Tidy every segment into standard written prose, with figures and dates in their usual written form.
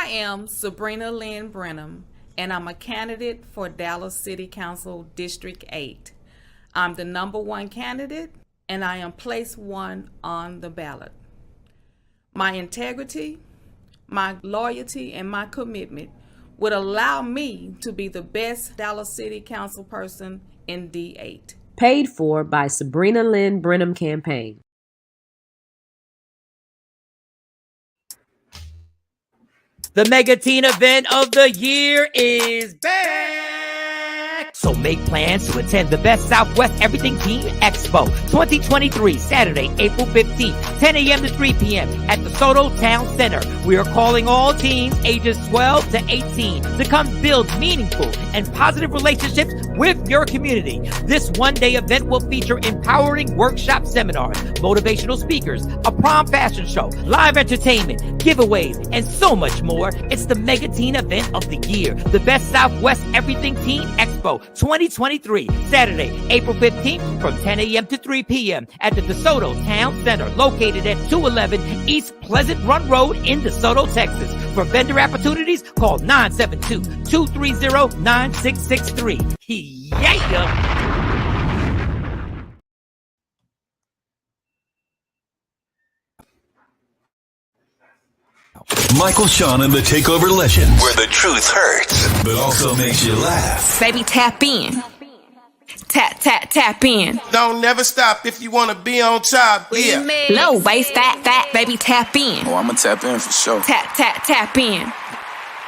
I am Sabrina Lynn Brenham, and I'm a candidate for Dallas City Council District 8. I'm the number one candidate, and I am place one on the ballot. My integrity, my loyalty, and my commitment would allow me to be the best Dallas City Council person in D8. Paid for by Sabrina Lynn Brenham Campaign. The mega teen event of the year is back. So make plans to attend the Best Southwest Everything Teen Expo 2023, Saturday, April 15th, 10 a.m. to 3 p.m. at the Soto Town Center. We are calling all teens ages 12 to 18 to come build meaningful and positive relationships with your community. This one-day event will feature empowering workshop seminars, motivational speakers, a prom fashion show, live entertainment, giveaways, and so much more. It's the mega teen event of the year, the Best Southwest Everything Teen Expo 2023, Saturday, April 15th from 10 a.m. to 3 p.m. at the DeSoto Town Center, located at 211 East Pleasant Run Road in DeSoto, Texas. For vendor opportunities, call 972-230-9663. Yeah! Michael, Shawn, and the Takeover Legends, where the truth hurts, but also makes you laugh. Baby, tap in. Tap, tap, tap in. Don't never stop if you want to be on top. Yeah. Low waist, fat, fat, baby, tap in. Oh, I'ma tap in for sure. Tap, tap, tap in.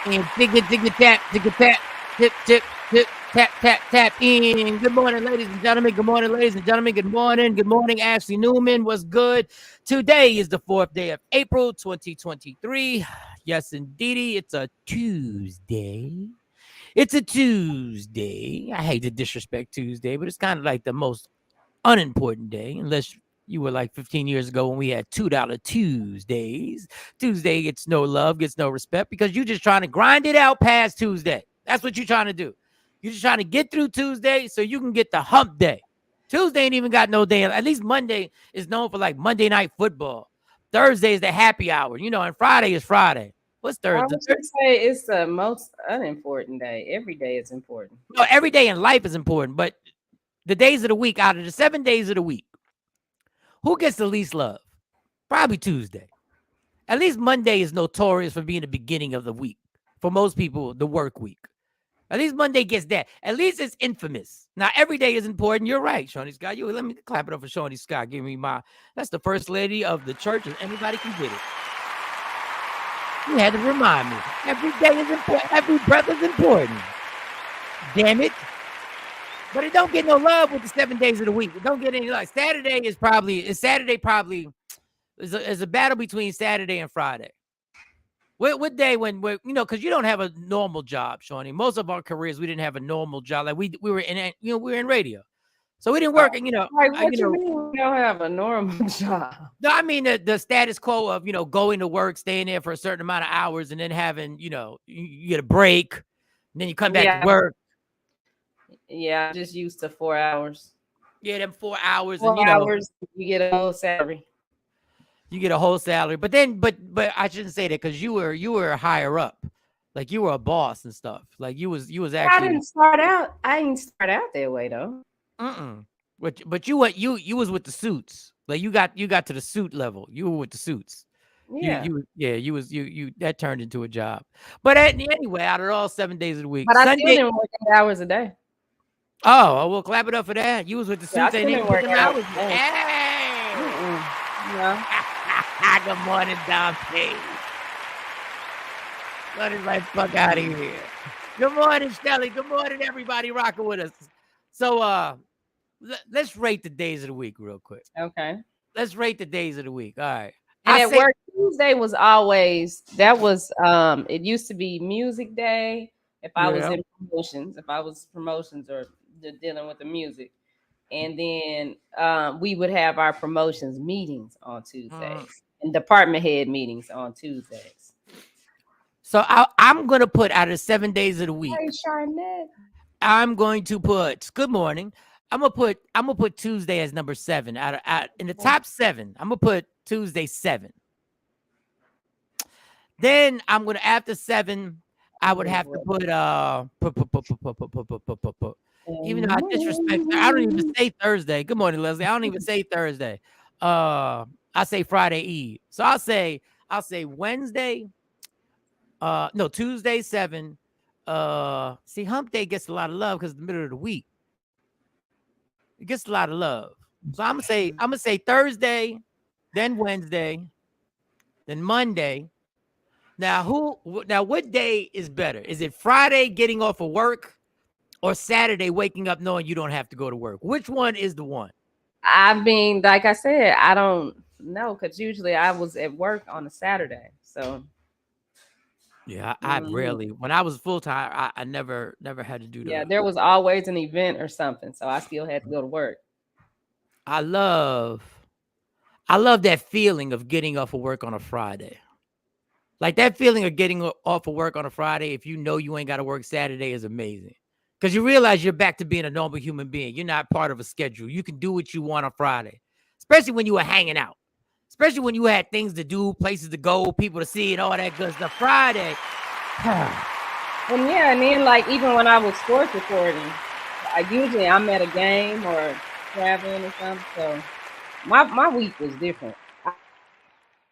And digga, tap, tip, tip, tip, tap in. Good morning, ladies and gentlemen. Good morning, ladies and gentlemen. Good morning. Good morning, Ashley Newman. What's good? Today is the 4th day of April, 2023. Yes, indeedy. It's a Tuesday. It's a Tuesday. I hate to disrespect Tuesday, but it's kind of like the most unimportant day, unless you were like 15 years ago when we had $2 Tuesdays. Tuesday gets no love, gets no respect, because you're just trying to grind it out past Tuesday. That's what you're trying to do. You're just trying to get through Tuesday so you can get the hump day. Tuesday ain't even got no day. At least Monday is known for like Monday Night Football. Thursday is the happy hour, and Friday is Friday. What's Thursday? I would just say it's the most unimportant day. Every day is important. No, every day in life is important, but the days of the week, out of the 7 days of the week, who gets the least love? Probably Tuesday. At least Monday is notorious for being the beginning of the week. For most people, the work week. At least Monday gets that. At least it's infamous. Now, every day is important. You're right, Shawnee Scott. Let me clap it up for Shawnee Scott. That's the first lady of the church, and anybody can get it. You had to remind me. Every day is important. Every breath is important. Damn it. But it don't get no love with the 7 days of the week. It don't get any love. Saturday is a battle between Saturday and Friday. What day because you don't have a normal job, Shawnee. Most of our careers, we didn't have a normal job. Like we were in radio. So we didn't work, Like, what you mean we don't have a normal job? No, I mean the status quo of, going to work, staying there for a certain amount of hours, and then having, you get a break, and then you come back to work. Yeah, I'm just used to 4 hours. Yeah, them 4 hours. 4 and, hours, you get a whole salary. You get a whole salary. But then, but I shouldn't say that, because you were higher up. Like you were a boss and stuff. Like you was actually. I didn't start out that way though. But you was with the suits. Like you got to the suit level. You were with the suits. Yeah. You that turned into a job. But anyway, out of all 7 days of the week, But I still didn't work 8 hours a day. Oh, well, clap it up for that. You was with the suits. I didn't work hours. Hey. No. Good morning, Dante. Let us like fuck out of here. Good morning, Shelly. Good morning, everybody rocking with us. So let's rate the days of the week real quick. Okay. Let's rate the days of the week. All right. And at work, Tuesday was always, it used to be music day. If I was in promotions or dealing with the music. And then we would have our promotions meetings on Tuesdays and department head meetings on Tuesdays. So I'm going to put, out of 7 days of the week, Hey, Charnette. I'm going to put, good morning. I'm gonna put Tuesday as number 7. Out in the top 7, I'm gonna put Tuesday 7. Then I'm gonna after 7. I would have to put even though I disrespect. I don't even say Thursday. Good morning, Leslie. I don't even say Thursday. I say Friday Eve. So I'll say Wednesday. No, Tuesday 7. See, Hump Day gets a lot of love because it's the middle of the week. It gets a lot of love. So I'm gonna say Thursday, then Wednesday, then Monday. Now what day is better? Is it Friday getting off of work or Saturday waking up knowing you don't have to go to work? Which one is the one? I mean, like I said, I don't know because usually I was at work on a Saturday. So Yeah, I rarely. When I was full time, I never had to do that. Yeah, there was always an event or something, so I still had to go to work. I love that feeling of getting off of work on a Friday. Like that feeling of getting off of work on a Friday, if you know you ain't got to work Saturday, is amazing. Because you realize you're back to being a normal human being. You're not part of a schedule. You can do what you want on Friday, especially when you were hanging out, especially when you had things to do, places to go, people to see, and all that good stuff. Friday. And then like even when I was sports reporting, I'm at a game or traveling or something. So my week was different.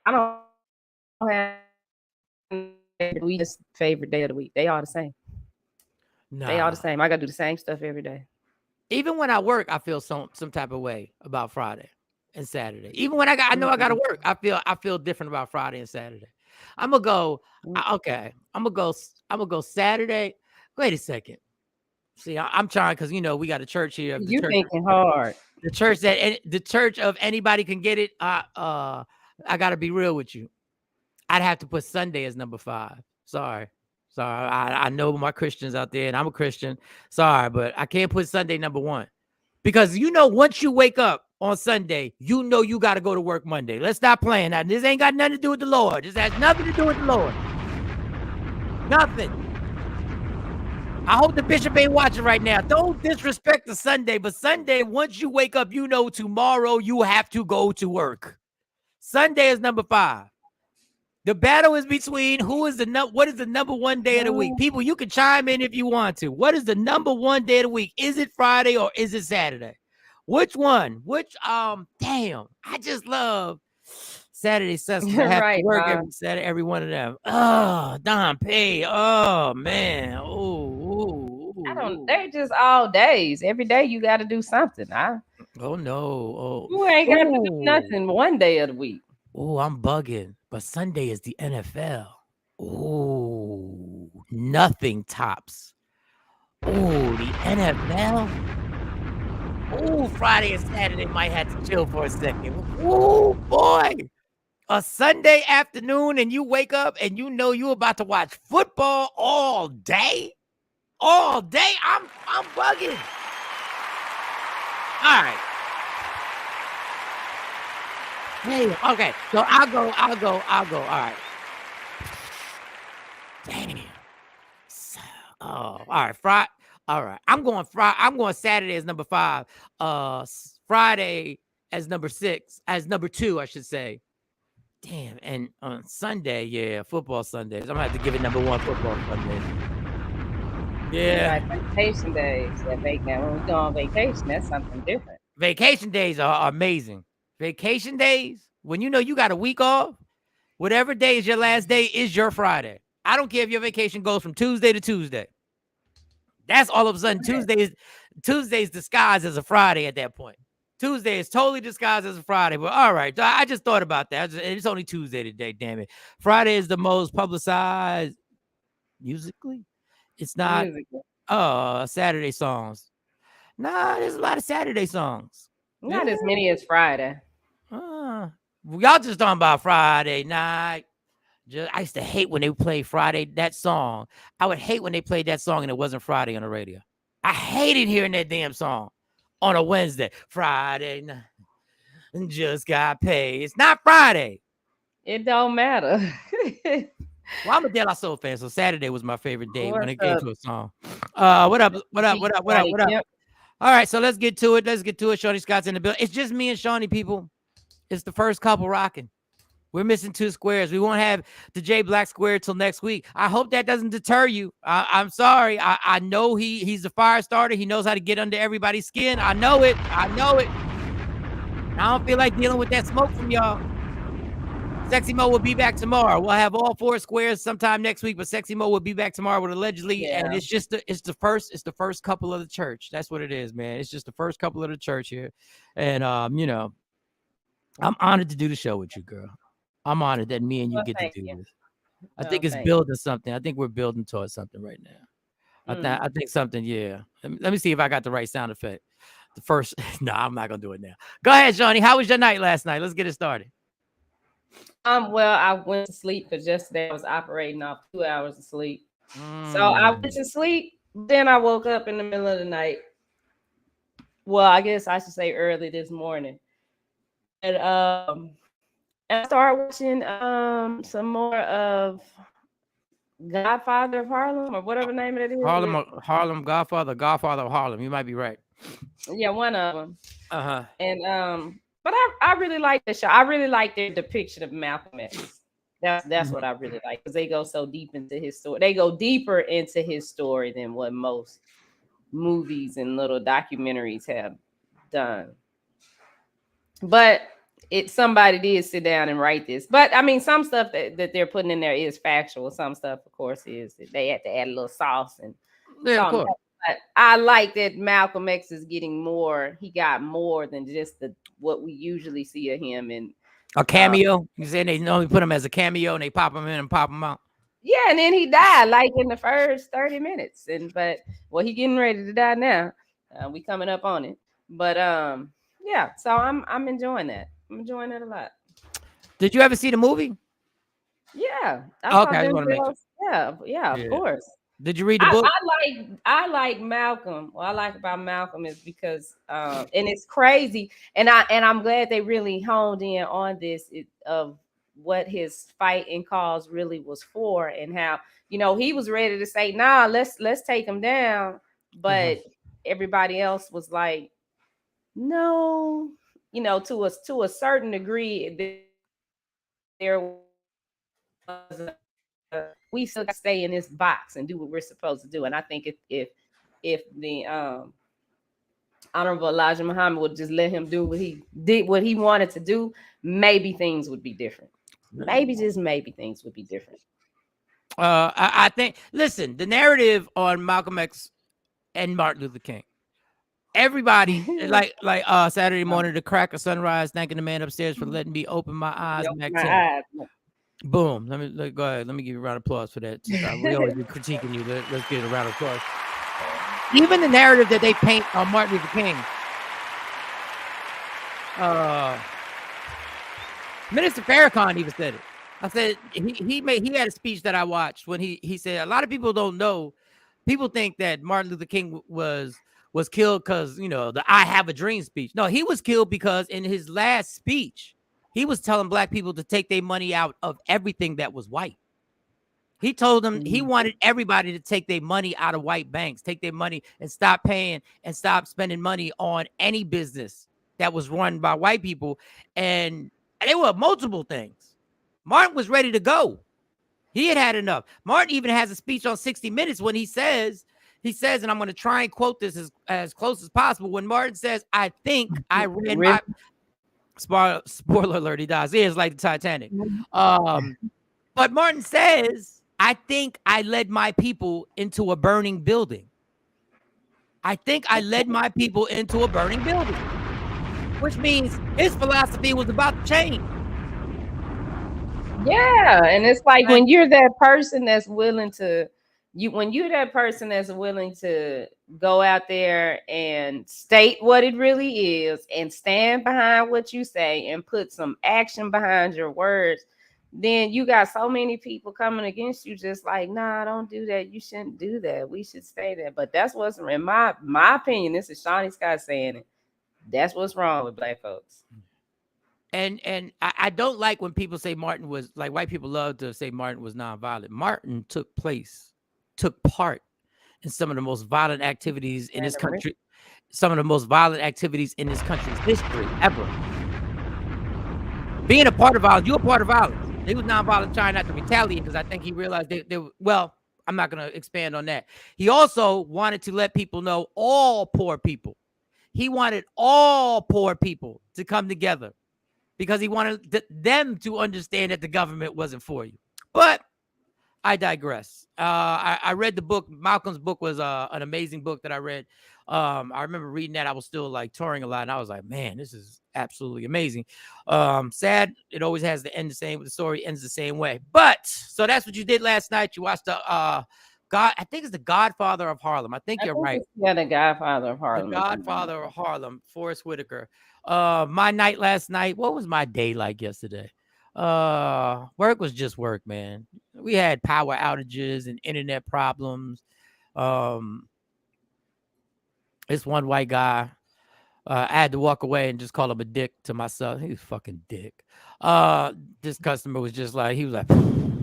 I don't have we just favorite day of the week. They all the same. Nah. They all the same. I gotta do the same stuff every day. Even when I work, I feel some type of way about Friday and Saturday. Even when I know I gotta work, I feel different about Friday and Saturday. I'm gonna go. Okay, I'm gonna go Saturday. Wait a second. See, I'm trying because we got a church here. You thinking hard. The church of anybody can get it. I gotta be real with you. I'd have to put Sunday as number 5. Sorry. I know my Christians out there, and I'm a Christian. Sorry, but I can't put Sunday number 1 because once you wake up on Sunday, you got to go to work Monday. Let's stop playing that. This ain't got nothing to do with the Lord. This has nothing to do with the Lord. Nothing. I hope the bishop ain't watching right now. Don't disrespect the Sunday, but Sunday, once you wake up, tomorrow you have to go to work. Sunday is number 5. The battle is between what is the number 1 day of the week? People, you can chime in if you want to. What is the number 1 day of the week? Is it Friday or is it Saturday? Which one? Damn, I just love Saturday, Sunday. I have to work every Saturday, every one of them. Oh, Don Pay. Oh, man. They're just all days. Every day you got to do something. Oh, no. You ain't got to do nothing 1 day of the week. Oh, I'm bugging. But Sunday is the NFL. Oh, nothing tops. Oh, the NFL. Oh, Friday and Saturday might have to chill for a second. Oh, boy. A Sunday afternoon and you wake up and you're about to watch football all day. All day. I'm bugging. All right. Okay, so I'll go. All right. Damn. All right. All right. I'm going Saturday as number 5. Friday as number 6, as number 2, I should say. Damn. And on Sunday, football Sundays. I'm gonna have to give it number 1, football Sunday. Yeah. Vacation days. When we go on vacation, that's something different. Vacation days are amazing. Vacation days, when you got a week off, whatever day is your last day is your Friday. I don't care if your vacation goes from Tuesday to Tuesday. That's all of a sudden Tuesday's disguised as a Friday at that point. Tuesday is totally disguised as a Friday. But all right, I just thought about that. It's only Tuesday today, damn it. Friday is the most publicized musically. It's not Saturday songs. Nah, there's a lot of Saturday songs. Not as many as Friday. Y'all just talking about Friday night. I used to hate when they played Friday, that song. I would hate when they played that song and it wasn't Friday on the radio. I hated hearing that damn song on a Wednesday. Friday night and just got paid. It's not Friday. It don't matter. Well, I'm a De La Soul fan, so Saturday was my favorite day when it came to a song. What up? All right, so let's get to it. Shawnee Scott's in the building. It's just me and Shawnee, people. It's the first couple rocking We're missing 2 squares. We won't have the J Black square till next week. I hope that doesn't deter you. I'm sorry. I know he's a fire starter. He knows how to get under everybody's skin. I know it. I don't feel like dealing with that smoke from y'all. Sexy Mo will be back tomorrow. We'll have all 4 squares sometime next week, but Sexy Mo will be back tomorrow with allegedly, and it's the first couple of the church. That's what it is, man. It's just the first couple of the church here, and I'm honored to do the show with you, girl. I'm honored that me and you get to do this. I think it's building something. I think we're building towards something right now. I think something. Yeah. Let me see if I got the right sound effect. The first. No, I'm not gonna do it now. Go ahead, Johnny. How was your night last night? Let's get it started. Well, I went to sleep because yesterday I was operating off 2 hours of sleep. So I went to sleep. Then I woke up in the middle of the night. Well, I guess I should say early this morning. And I started watching some more of Godfather of Harlem or whatever name it is. Harlem, Godfather of Harlem. You might be right. Yeah, one of them. Uh-huh. And but I really like the show. I really like their depiction of Malcolm X. That's what I really like, because they go so deep into his story. They go deeper into his story than what most movies and little documentaries have done. But somebody did sit down and write this. But I mean, some stuff that they're putting in there is factual. Some stuff, of course, is that they had to add a little sauce and of course. But I like that Malcolm X is getting more. He got more than just what we usually see of him in a cameo. You saying they only put him as a cameo and they pop him in and pop him out? Yeah, and then he died like in the first 30 minutes. But he getting ready to die now. We coming up on it. But yeah, so I'm enjoying that. I'm enjoying it a lot. Did you ever see the movie? Yeah. Okay. Yeah, of course. Did you read the book? I like Malcolm. What I like about Malcolm is because and it's crazy, and I'm glad they really honed in on this of what his fight and cause really was for, and how he was ready to say, nah, let's take him down, but everybody else was like, no, to a certain degree there was we still got to stay in this box and do what we're supposed to do. And I think if the Honorable Elijah Muhammad would just let him do what he wanted to do, maybe things would be different. Maybe things would be different. I think, listen, the narrative on Malcolm X and Martin Luther King, everybody like Saturday morning, the crack of sunrise, thanking the man upstairs for letting me open my eyes. Boom. Go ahead. Let me give you a round of applause for that. We always be critiquing you. Let's give a round of applause. Even the narrative that they paint on Martin Luther King. Minister Farrakhan even said it. I said he had a speech that I watched when he said a lot of people don't know. People think that Martin Luther King was killed because the I Have a Dream speech. No, he was killed because in his last speech, he was telling black people to take their money out of everything that was white. He told them he wanted everybody to take their money out of white banks, take their money and stop paying and stop spending money on any business that was run by white people. And there were multiple things. Martin was ready to go. He had enough. Martin even has a speech on 60 Minutes when he says, and I'm going to try and quote this as close as possible. When Martin says, I think I ran my... Spoiler alert, he dies. He is like the Titanic. But Martin says, I think I led my people into a burning building. I think I led my people into a burning building, which means his philosophy was about to change. Yeah, and it's like when you're that person that's willing to go out there and state what it really is and stand behind what you say and put some action behind your words, then you got so many people coming against you just like, nah, don't do that. You shouldn't do that. We should stay there. But that's what's in my opinion. This is Shawnee Scott saying it. That's what's wrong with black folks. And I don't like when people say Martin was, like, white people love to say Martin was nonviolent. Martin took part in some of the most violent activities in this country, some of the most violent activities in this country's history ever. being a part of violence, you're a part of violence. He was nonviolent, trying not to retaliate because I think he realized they well, I'm not going to expand on that. He also wanted to let people know, all poor people. He wanted all poor people to come together because he wanted them to understand that the government wasn't for you. But I digress. I read the book. Malcolm's book was an amazing book that I read. I remember reading that. I was still like touring a lot, and I was like, man, this is absolutely amazing. Sad. It always has to end the same. The story ends the same way. But so that's what you did last night. You watched the I think it's the Godfather of Harlem. I think you're right. Yeah, the Godfather of Harlem. The Godfather of Harlem, Forrest Whitaker. My night last night. What was my day like yesterday? Work was just work, man. We had power outages and internet problems. This one white guy, I had to walk away and just call him a dick to myself. He was fucking dick. This customer was just like, he was like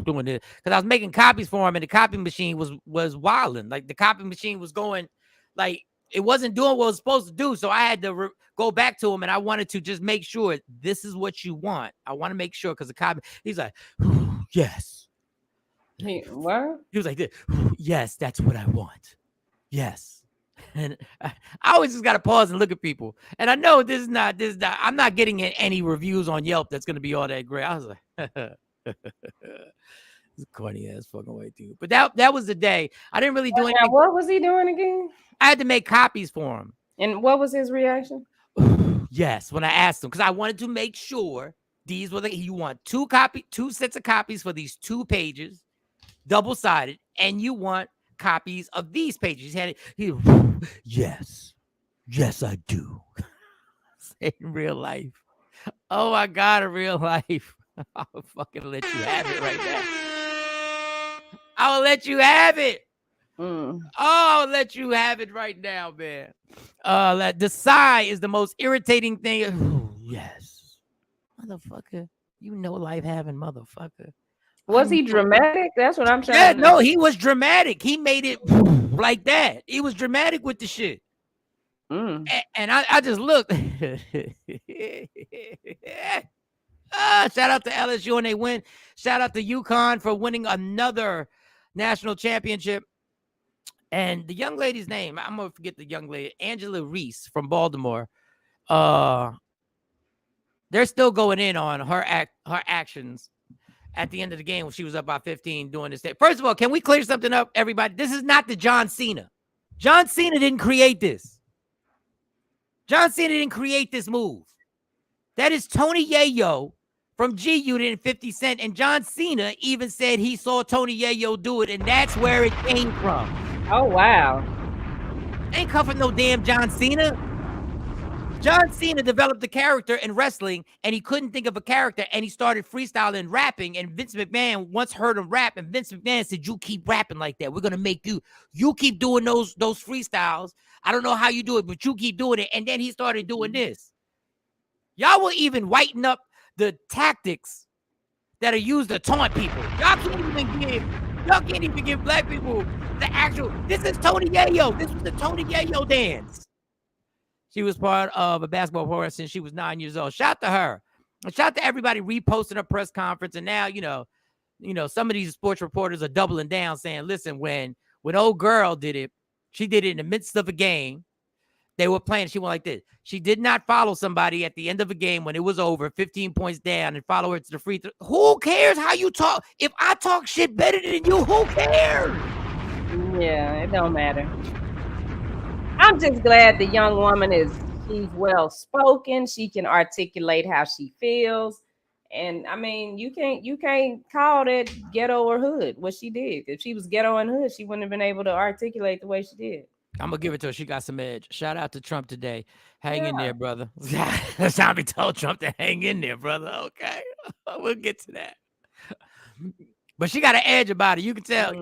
doing this because I was making copies for him, and the copy machine was wilding. Like the copy machine was going, like it wasn't doing what it was supposed to do. So I had to go back to him, and I wanted to just make sure this is what you want. I want to make sure because the copy. He's like, yes. What? He was like, yes, that's what I want. Yes. And I always just got to pause and look at people. And I know this is not, I'm not getting any reviews on Yelp that's going to be all that great. I was like, this corny ass fucking white dude. But that was the day. I didn't really do anything. What was he doing again? I had to make copies for him. And what was his reaction? Yes, when I asked him, because I wanted to make sure these were you want two sets of copies for these 2 pages, double-sided, and you want copies of these pages. Yes, I do. In real life. Oh my God, in real life. I'll fucking let you have it right now. I'll let you have it. Oh, I'll let you have it right now, man. The sigh is the most irritating thing. Ooh, yes. Motherfucker. You know life having motherfucker. Was he dramatic? That's what I'm trying to know. No, he was dramatic. He made it like that. He was dramatic with the shit. And I just looked. Shout out to LSU and they win. Shout out to UConn for winning another national championship. And the young lady's name, I'm going to forget the young lady, Angela Reese from Baltimore. They're still going in on her actions at the end of the game when she was up by 15 doing this thing. First of all, can we clear something up, everybody? This is not the John Cena. John Cena didn't create this. John Cena didn't create this move. That is Tony Yayo from G Unit and 50 Cent. And John Cena even said he saw Tony Yayo do it, and that's where it came from. Oh, wow. Ain't come from no damn John Cena. John Cena developed the character in wrestling, and he couldn't think of a character, and he started freestyling rapping, and Vince McMahon once heard him rap, and Vince McMahon said, you keep rapping like that. We're going to make you keep doing those freestyles. I don't know how you do it, but you keep doing it. And then he started doing this. Y'all will even whiten up the tactics that are used to taunt people. Y'all can't even give black people the actual, this is Tony Yayo. This was the Tony Yayo dance. She was part of a basketball program since she was 9 years old. Shout to her. And shout to everybody reposting her press conference. And now, you know, some of these sports reporters are doubling down saying, listen, when old girl did it, she did it in the midst of a game. They were playing. She went like this. She did not follow somebody at the end of a game when it was over, 15 points down, and follow her to the free throw. Who cares how you talk? If I talk shit better than you, who cares? Yeah, it don't matter. I'm just glad the young woman she's well spoken. She can articulate how she feels. And I mean, you can't call that ghetto or hood what she did. If she was ghetto and hood, she wouldn't have been able to articulate the way she did. I'm gonna give it to her. She got some edge. Shout out to Trump today. Hang in there, brother. That's how we told Trump to hang in there, brother. Okay, we'll get to that. But she got an edge about it. You can tell.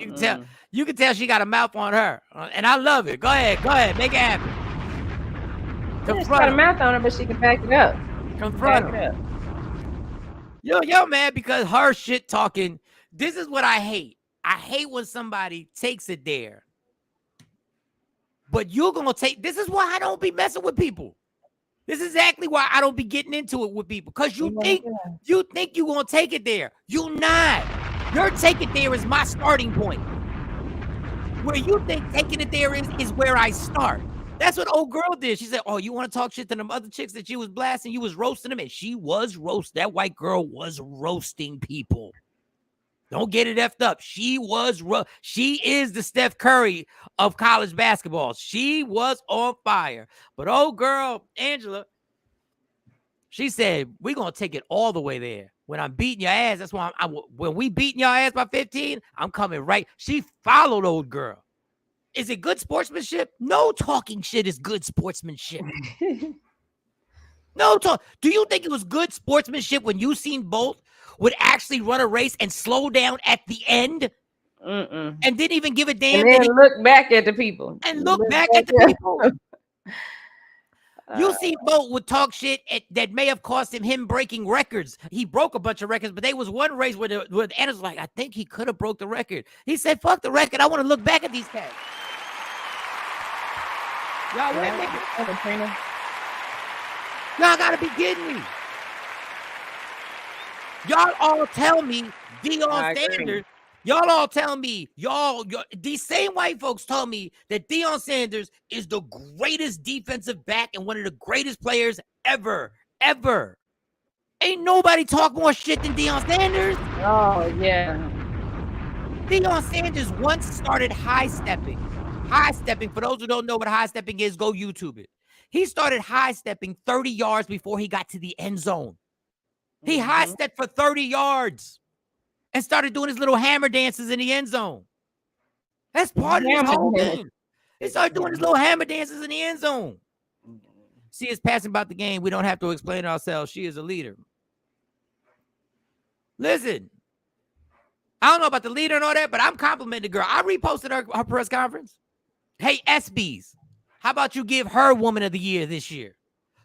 You can tell she got a mouth on her, and I love it. Go ahead, make it happen. She got a mouth on her, but she can back it up. Confront her. Yo, man, because her shit talking. This is what I hate. I hate when somebody takes it there. But you're gonna take. This is why I don't be messing with people. This is exactly why I don't be getting into it with people. Because you think you're gonna take it there. You not. Your take it there is my starting point. Where you think taking it there is where I start. That's what old girl did. She said, "Oh, you want to talk shit to them other chicks that you was blasting? You was roasting them." And she was roast. That white girl was roasting people. Don't get it effed up. She is the Steph Curry of college basketball. She was on fire. But old girl, Angela, she said, we're going to take it all the way there. When I'm beating your ass, that's why when we beating your ass by 15, I'm coming right. She followed old girl. Is it good sportsmanship? No talking shit is good sportsmanship. No talk. Do you think it was good sportsmanship when Usain Bolt would actually run a race and slow down at the end and didn't even give a damn? And then look back at the people. Look back at the people. Usain Bolt would talk shit that may have cost him breaking records. He broke a bunch of records, but there was one race where the analyst was like, I think he could have broke the record. He said, fuck the record. I want to look back at these cats. Y'all with me? Y'all gotta be kidding me. Y'all all tell me Deion Sanders. Y'all all tell me, these same white folks told me that Deion Sanders is the greatest defensive back and one of the greatest players ever. Ain't nobody talk more shit than Deion Sanders. Oh, yeah. Deion Sanders once started high stepping. High stepping, for those who don't know what high stepping is, go YouTube it. He started high stepping 30 yards before he got to the end zone. He high stepped for 30 yards and started doing his little hammer dances in the end zone. That's part of his whole game. He started doing his little hammer dances in the end zone. She is passing about the game. We don't have to explain ourselves. She is a leader. Listen, I don't know about the leader and all that, but I'm complimenting the girl. I reposted her press conference. Hey, SBs, how about you give her Woman of the Year this year?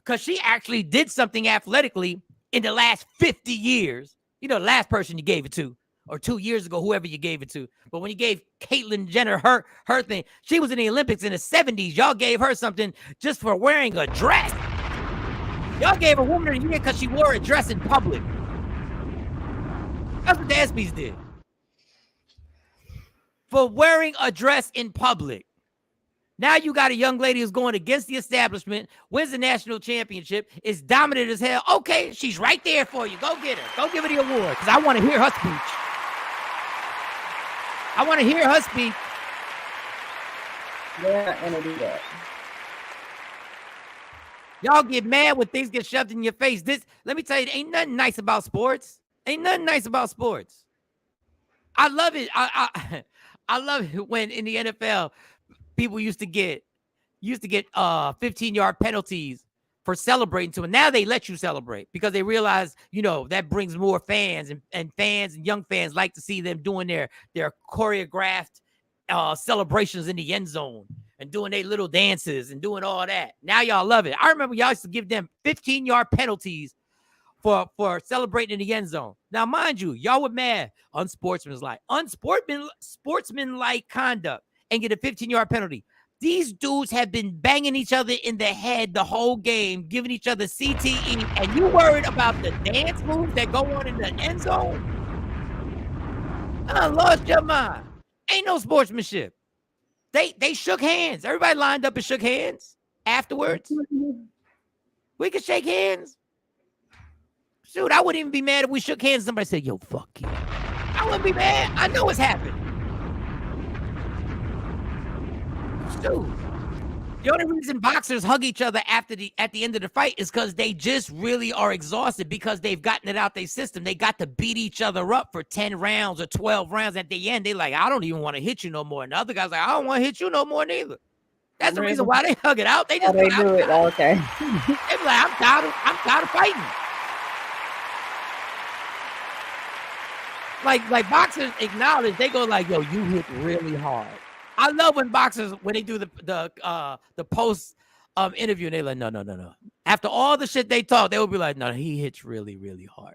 Because she actually did something athletically in the last 50 years. You know, the last person you gave it to, or 2 years ago, whoever you gave it to. But when you gave Caitlyn Jenner her thing, she was in the Olympics in the 70s. Y'all gave her something just for wearing a dress. Y'all gave her Woman of the Year because she wore a dress in public. That's what the ESPYs did. For wearing a dress in public. Now you got a young lady who's going against the establishment, wins the national championship, is dominant as hell. Okay, she's right there for you. Go get her. Go give her the award because I want to hear her speech. I want to hear her speech. They're not going to do that. Y'all get mad when things get shoved in your face. Let me tell you, ain't nothing nice about sports. Ain't nothing nice about sports. I love it. I love it when in the NFL, people used to get 15-yard penalties for celebrating to it. Now they let you celebrate because they realize, that brings more fans and fans and young fans like to see them doing their choreographed celebrations in the end zone and doing their little dances and doing all that. Now y'all love it. I remember y'all used to give them 15-yard penalties for celebrating in the end zone. Now, mind you, y'all were mad. Unsportsmanlike conduct and get a 15-yard penalty. These dudes have been banging each other in the head the whole game, giving each other CTE, and you worried about the dance moves that go on in the end zone? I lost your mind. Ain't no sportsmanship. They shook hands. Everybody lined up and shook hands afterwards. We could shake hands. Shoot, I wouldn't even be mad if we shook hands and somebody said, yo, fuck you. I wouldn't be mad. I know what's happened. Shoot. The only reason boxers hug each other at the end of the fight is because they just really are exhausted because they've gotten it out their system. They got to beat each other up for 10 rounds or 12 rounds. At the end, they like, I don't even want to hit you no more. And the other guy's like, I don't want to hit you no more neither. That's the reason why they hug it out. They just they do it. Okay. They be like, I'm tired of fighting. Like boxers acknowledge, they go like, yo, you hit really hard. I love when boxers, when they do the post interview, and they're like, no. After all the shit they talk, they will be like, no, he hits really, really hard.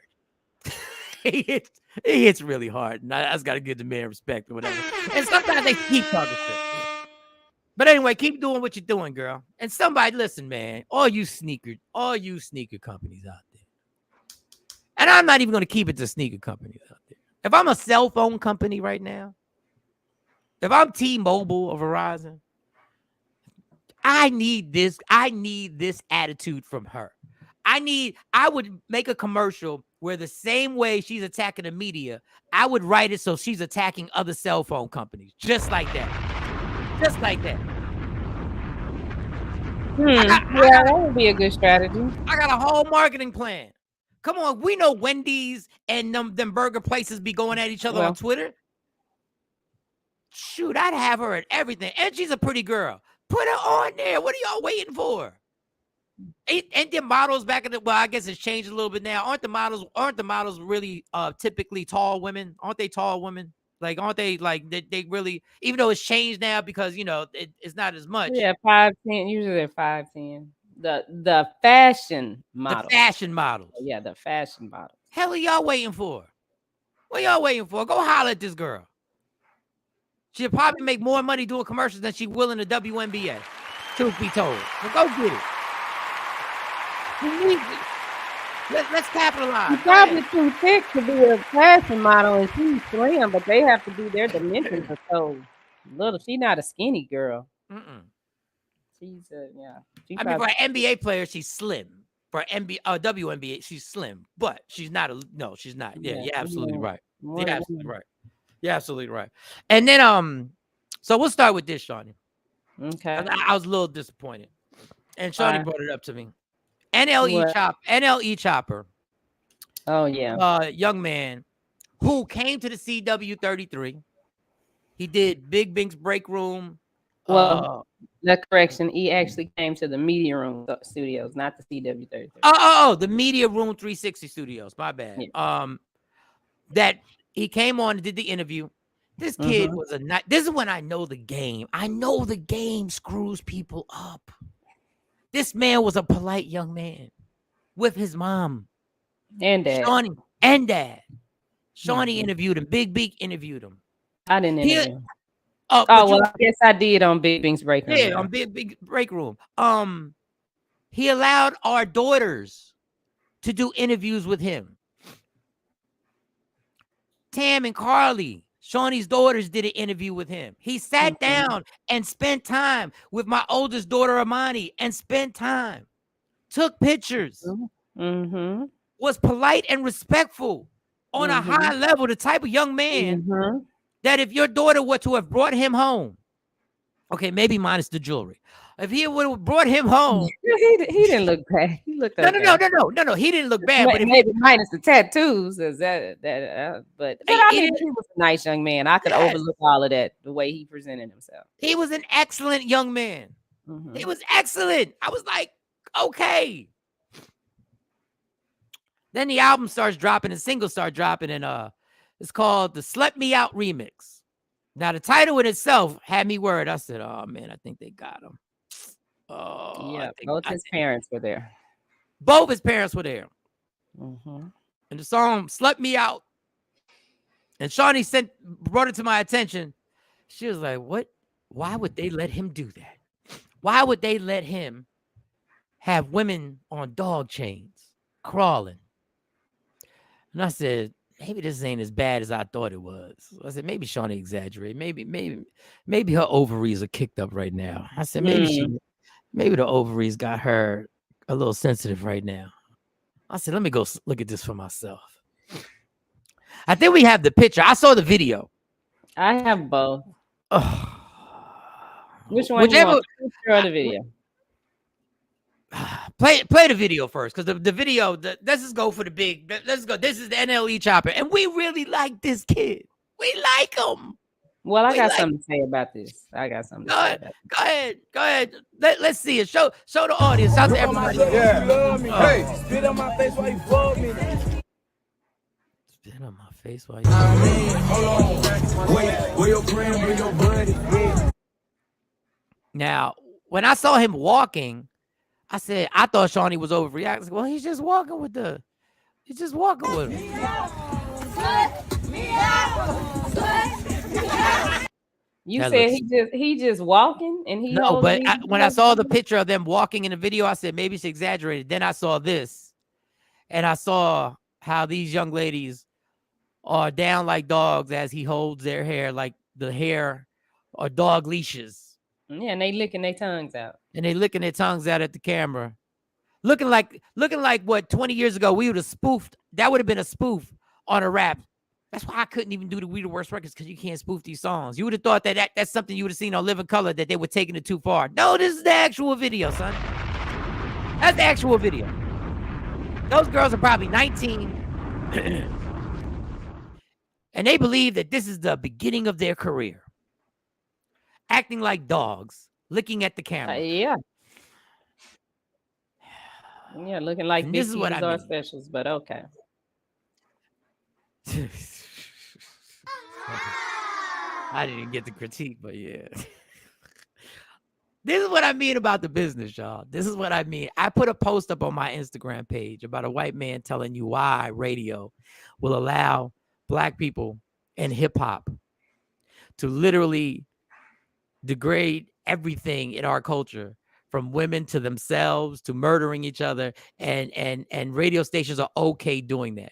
he hits really hard. And I just got to give the man respect or whatever. And sometimes they keep talking shit. But anyway, keep doing what you're doing, girl. And somebody, listen, man, all you sneaker companies out there. And I'm not even going to keep it to sneaker companies out there. If I'm a cell phone company right now, if I'm T-Mobile or Verizon, I need this attitude from her. I would make a commercial where the same way she's attacking the media, I would write it so she's attacking other cell phone companies. Just like that. Just like that. That would be a good strategy. I got a whole marketing plan. Come on, we know Wendy's and them burger places be going at each other on Twitter. Shoot, I'd have her at everything. And she's a pretty girl. Put her on there. What are y'all waiting for? Ain't there models back in the, well, I guess it's changed a little bit now. Aren't the models really typically tall women? Aren't they tall women? Like, aren't they like they really, even though it's changed now because, you know, it's not as much. Yeah, 5'10". Usually they're 5'10". The fashion models. The fashion models. Yeah, the fashion models. Hell are y'all waiting for? What y'all waiting for? Go holler at this girl. She'll probably make more money doing commercials than she will in the WNBA. Truth be told. But go get it. Let's capitalize. She's probably too thick to be a fashion model, and she's slim, but they have to do their dimensions are so little. She's not a skinny girl. She's I mean, for an NBA player, she's slim. For WNBA, she's slim, but she's not she's not. Yeah, you're absolutely right. You're absolutely right. You're absolutely right. And then so we'll start with this, Shawnee. Okay. I was a little disappointed. And Shawnee brought it up to me. NLE Chopper. Oh, yeah. Young man who came to the CW33. He did Big Bink's Break Room. Well, that correction. He actually came to the Media Room Studios, not the CW33. The Media Room 360 Studios. My bad. Yeah. That he came on and did the interview. This kid was this is when I know the game. I know the game screws people up. This man was a polite young man with his mom and dad. Shawnee interviewed him. Big Beak interviewed him. I didn't interview him. I guess I did on Big Bink's Break Room. Yeah, on Big Break Room. He allowed our daughters to do interviews with him. Tam and Carly, Shawnee's daughters, did an interview with him. He sat down and spent time with my oldest daughter, Amani, and spent time. Took pictures. Was polite and respectful on a high level, the type of young man that if your daughter were to have brought him home, okay, maybe minus the jewelry. If he would have brought him home, he didn't look bad. He looked okay. No. He didn't look bad. But maybe minus the tattoos, but I mean, he was a nice young man. I could overlook all of that the way he presented himself. He was an excellent young man. He was excellent. I was like, okay. Then the album starts dropping and singles start dropping, and it's called the Slept Me Out Remix. Now the title in itself had me worried. I said, oh man, I think they got him. Oh, yeah, both his parents were there. Both his parents were there. And the song Slept Me Out. And Shawnee brought it to my attention. She was like, what? Why would they let him do that? Why would they let him have women on dog chains crawling? And I said, maybe this ain't as bad as I thought it was. I said, maybe Shawnee exaggerated. Maybe her ovaries are kicked up right now. I said, maybe the ovaries got her a little sensitive right now. I said, let me go look at this for myself. I think we have the picture. I saw the video. I have both. Which one do you want? The picture or the video? Play the video first, because the video, let's just go for the big. Let's go. This is the NLE Chopper, and we really like this kid. We like him. Well, I got something to say about this. I got something to say about this. Go ahead. Let's see it. Show the audience. Shout to everybody. Hey, spit on my face while you fuck me. Spit on my face while you fuck me. Hold on. Wait, where your friend, where your buddy? Now, when I saw him walking, I said, I thought Shawnee was overreacting. Well, he's just walking with him. You That said looks he just walking and he no, holding but these when I drugs? saw the picture of them walking in the video, I said maybe it's exaggerated. Then I saw this, and I saw how these young ladies are down like dogs as he holds their hair, like the hair or dog leashes, Yeah, and they licking their tongues out. and they licking their tongues out at the camera, looking like what 20 years ago we would have spoofed. That would have been a spoof on a rap. That's why I couldn't even do the We the Worst records, because you can't spoof these songs. You would have thought that's something you would have seen on Living Color, that they were taking it too far. No, this is the actual video, son. That's the actual video. Those girls are probably 19. And they believe that this is the beginning of their career. Acting like dogs, licking at the camera. Yeah. Yeah, looking like And big this is what titties I are mean. specials, but okay. I didn't get the critique, but yeah. This is what I mean about the business, y'all. This is what I mean. I put a post up on my Instagram page about a white man telling you why radio will allow black people and hip hop to literally degrade everything in our culture, from women to themselves to murdering each other, and radio stations are okay doing that.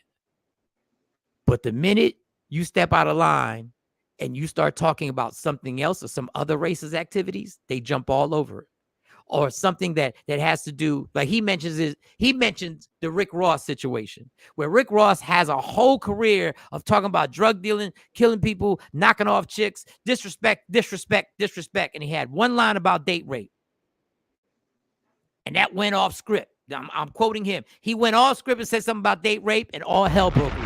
But the minute you step out of line and you start talking about something else or some other racist activities, they jump all over it. Or something that has to do, like he mentions the Rick Ross situation, where Rick Ross has a whole career of talking about drug dealing, killing people, knocking off chicks, disrespect. And he had one line about date rape. And that went off script. I'm quoting him. He went off script and said something about date rape, and all hell broke loose.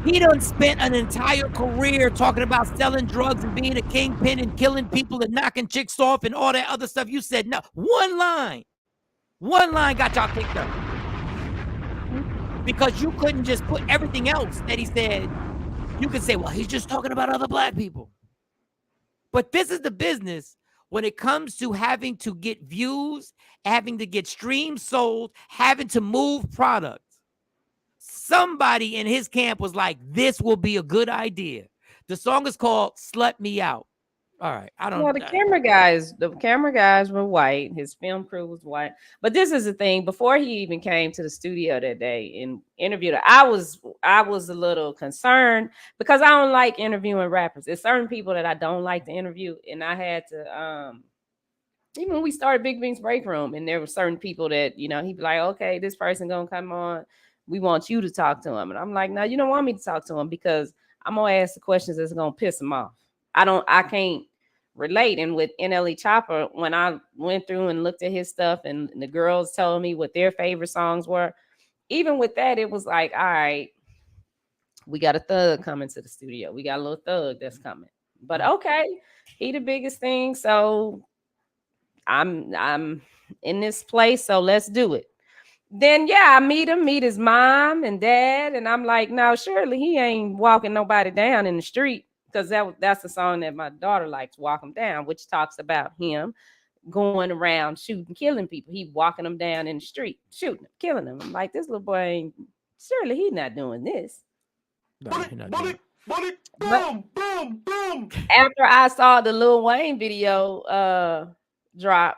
He done spent an entire career talking about selling drugs and being a kingpin and killing people and knocking chicks off and all that other stuff. You said no. One line got y'all kicked up. Because you couldn't just put everything else that he said. You could say, well, he's just talking about other black people. But this is the business when it comes to having to get views, having to get streams sold, having to move product. Somebody in his camp was like, this will be a good idea. The song is called Slut Me Out. All right. I don't know. The camera guys were white. His film crew was white. But this is the thing. Before he even came to the studio that day and interviewed her, I was a little concerned because I don't like interviewing rappers. There's certain people that I don't like to interview. And I had to even when we started Big Bing's Break Room, and there were certain people that, he'd be like, okay, this person gonna come on. We want you to talk to him. And I'm like, no, you don't want me to talk to him because I'm going to ask the questions that's going to piss him off. I can't relate. And with NLE Chopper, when I went through and looked at his stuff and the girls telling me what their favorite songs were, even with that, it was like, all right, we got a thug coming to the studio. We got a little thug that's coming. But okay, he the biggest thing. So I'm in this place. So let's do it. Then I meet his mom and dad, and I'm like, no, surely he ain't walking nobody down in the street, because that's the song that my daughter likes, Walk Him Down, which talks about him going around shooting, killing people. He walking them down in the street, shooting them, killing them. I'm like, this little boy ain't, surely he's not doing this. No, boom. After I saw the Lil Wayne video drop,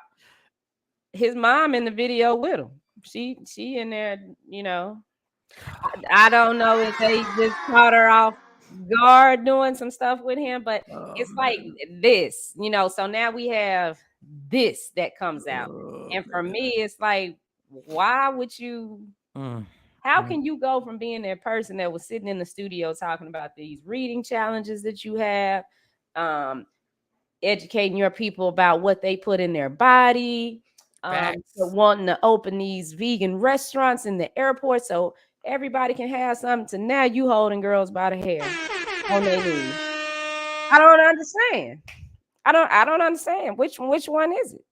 his mom in the video with him. She in there, I don't know if they just caught her off guard doing some stuff with him, but it's like this, so now we have this that comes out. And for me, it's like, why would you, how can you go from being that person that was sitting in the studio talking about these reading challenges that you have, educating your people about what they put in their body, so wanting to open these vegan restaurants in the airport so everybody can have something, to now you holding girls by the hair on their knees. I don't understand. I don't understand. Which one is it?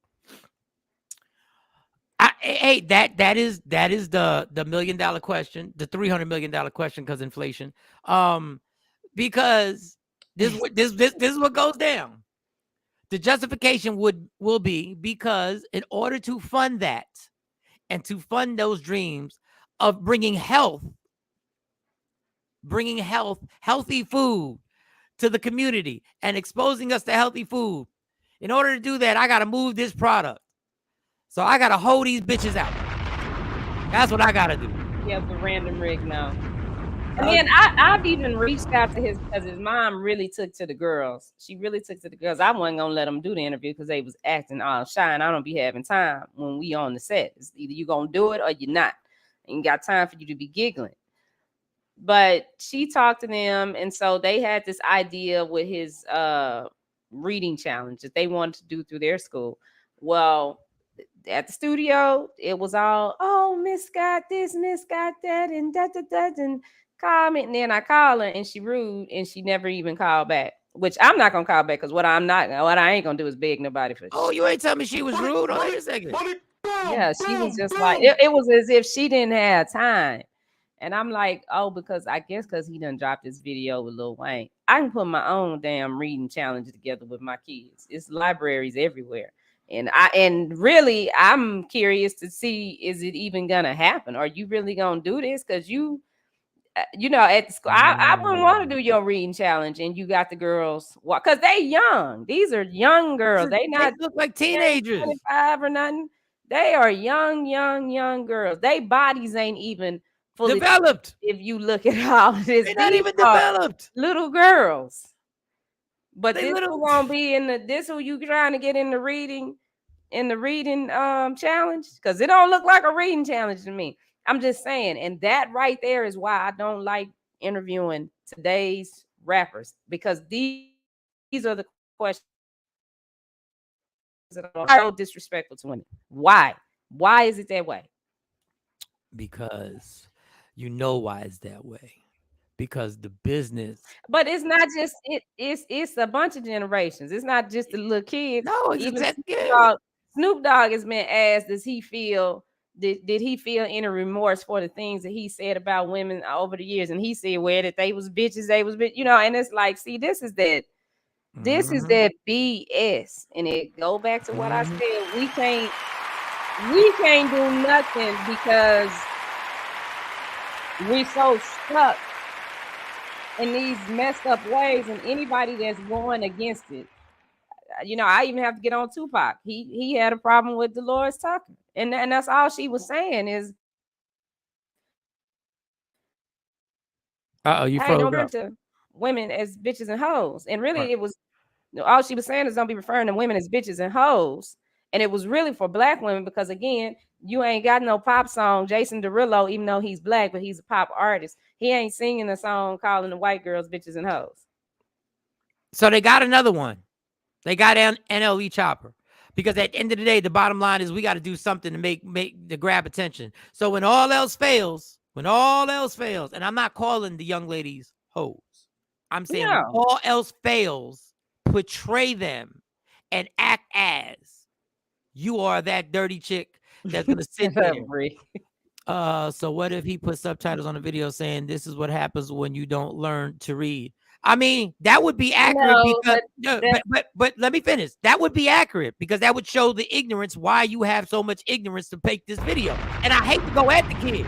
Hey, that is the $1 million question, the $300 million question, because inflation. Because this is what goes down. The justification will be because in order to fund that and to fund those dreams of bringing healthy food to the community and exposing us to healthy food. In order to do that, I got to move this product. So I got to hold these bitches out. That's what I got to do. Yeah, the random rig now. And then I've even reached out to because his mom really took to the girls. She really took to the girls. I wasn't gonna let them do the interview because they was acting all shy, and I don't be having time when we on the set. It's either you gonna do it or you're not. Ain't got time for you to be giggling. But she talked to them, and so they had this idea with his reading challenge that they wanted to do through their school. Well, at the studio, it was all, oh, Miss got this, Miss got that, and that, and comment. And then I call her, and she rude, and she never even called back. Which I'm not gonna call back because what I ain't gonna do is beg nobody for. Oh, you ain't telling me she was rude? Oh, wait a second. Yeah, she was just like it was as if she didn't have time. And I'm like, oh, because I guess because he done dropped this video with Lil Wayne. I can put my own damn reading challenge together with my kids. It's libraries everywhere. And really, I'm curious to see, is it even gonna happen? Are you really gonna do this? Because you know, at the school, I wouldn't want to do your reading challenge, and you got the girls because they young. These are young girls. They look like teenagers, 25 or nothing. They are young girls. They bodies ain't even fully developed. If you look at all this, they're not even developed. Little girls. But They this who gonna be in this who you trying to get in the reading challenge? Because it don't look like a reading challenge to me. I'm just saying, and that right there is why I don't like interviewing today's rappers, because these are the questions that are so disrespectful to women. Why? Why is it that way? Because you know why it's that way. Because the business. But it's not just it's a bunch of generations. It's not just the little kids. No, it's even exactly. Snoop Dogg has been asked, does he feel did he feel any remorse for the things that he said about women over the years? And he said, well, that they was bitches, you know, and it's like, see, this is that BS. And it go back to what I said. We can't do nothing because we so stuck in these messed up ways, and anybody that's going against it, you know, I even have to get on Tupac. He had a problem with Dolores Tucker, and that's all she was saying is, you froze up. To women as bitches and hoes, and really it was all she was saying is don't be referring to women as bitches and hoes, and it was really for black women because again, you ain't got no pop song. Jason Derulo, even though he's black, but he's a pop artist, he ain't singing a song calling the white girls bitches and hoes. So they got another one. They got NLE Chopper. Because at the end of the day, the bottom line is we got to do something to make to grab attention. So when all else fails, and I'm not calling the young ladies hoes. I'm saying when all else fails, portray them and act as you are that dirty chick that's gonna sit there. So what if he put subtitles on the video saying this is what happens when you don't learn to read? I mean, that would be accurate but let me finish. That would be accurate because that would show the ignorance, why you have so much ignorance to make this video. And I hate to go at the kid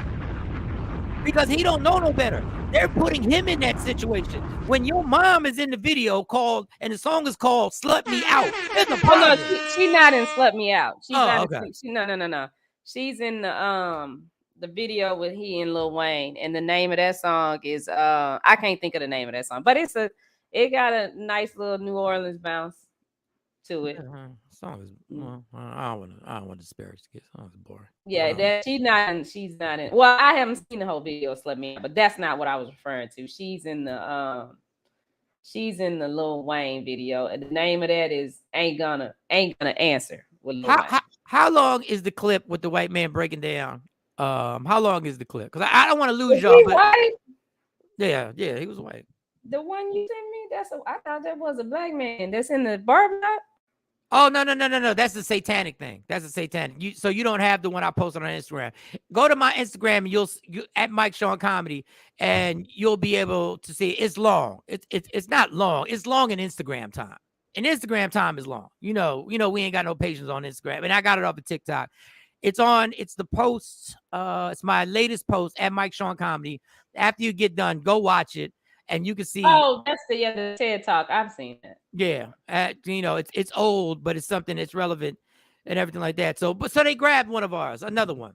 because he don't know no better. They're putting him in that situation. When your mom is in the video and the song is called Slut Me Out. There's a problem. No, she's not in Slut Me Out. She's not okay. No. She's in the video with he and Lil Wayne, and the name of that song is I can't think of the name of that song, but it got a nice little New Orleans bounce to it. Song is I don't want to disparage the kid. Song is boring. Yeah, she's not in. Well, I haven't seen the whole video, Slut Me Out, but that's not what I was referring to. She's in the Lil Wayne video, and the name of that is Ain't Gonna Answer with Lil Wayne. How long is the clip with the white man breaking down? How long is the clip? Because I don't want to lose y'all. But white? Yeah, he was white. The one you sent me, I thought that was a black man that's in the barber shop. Oh no! That's the satanic thing. That's the satanic. So you don't have the one I posted on Instagram. Go to my Instagram and you'll at Mike Shawn Comedy, and you'll be able to see it's long. It's not long. It's long in Instagram time. And Instagram time is long. You know, we ain't got no patience on Instagram. And I got it off of TikTok. It's the post. It's my latest post at Mike Shawn Comedy. After you get done, go watch it. and you can see. Oh, that's the TED Talk. I've seen it. Yeah, it's old, but it's something that's relevant and everything like that. So they grabbed one of ours, another one.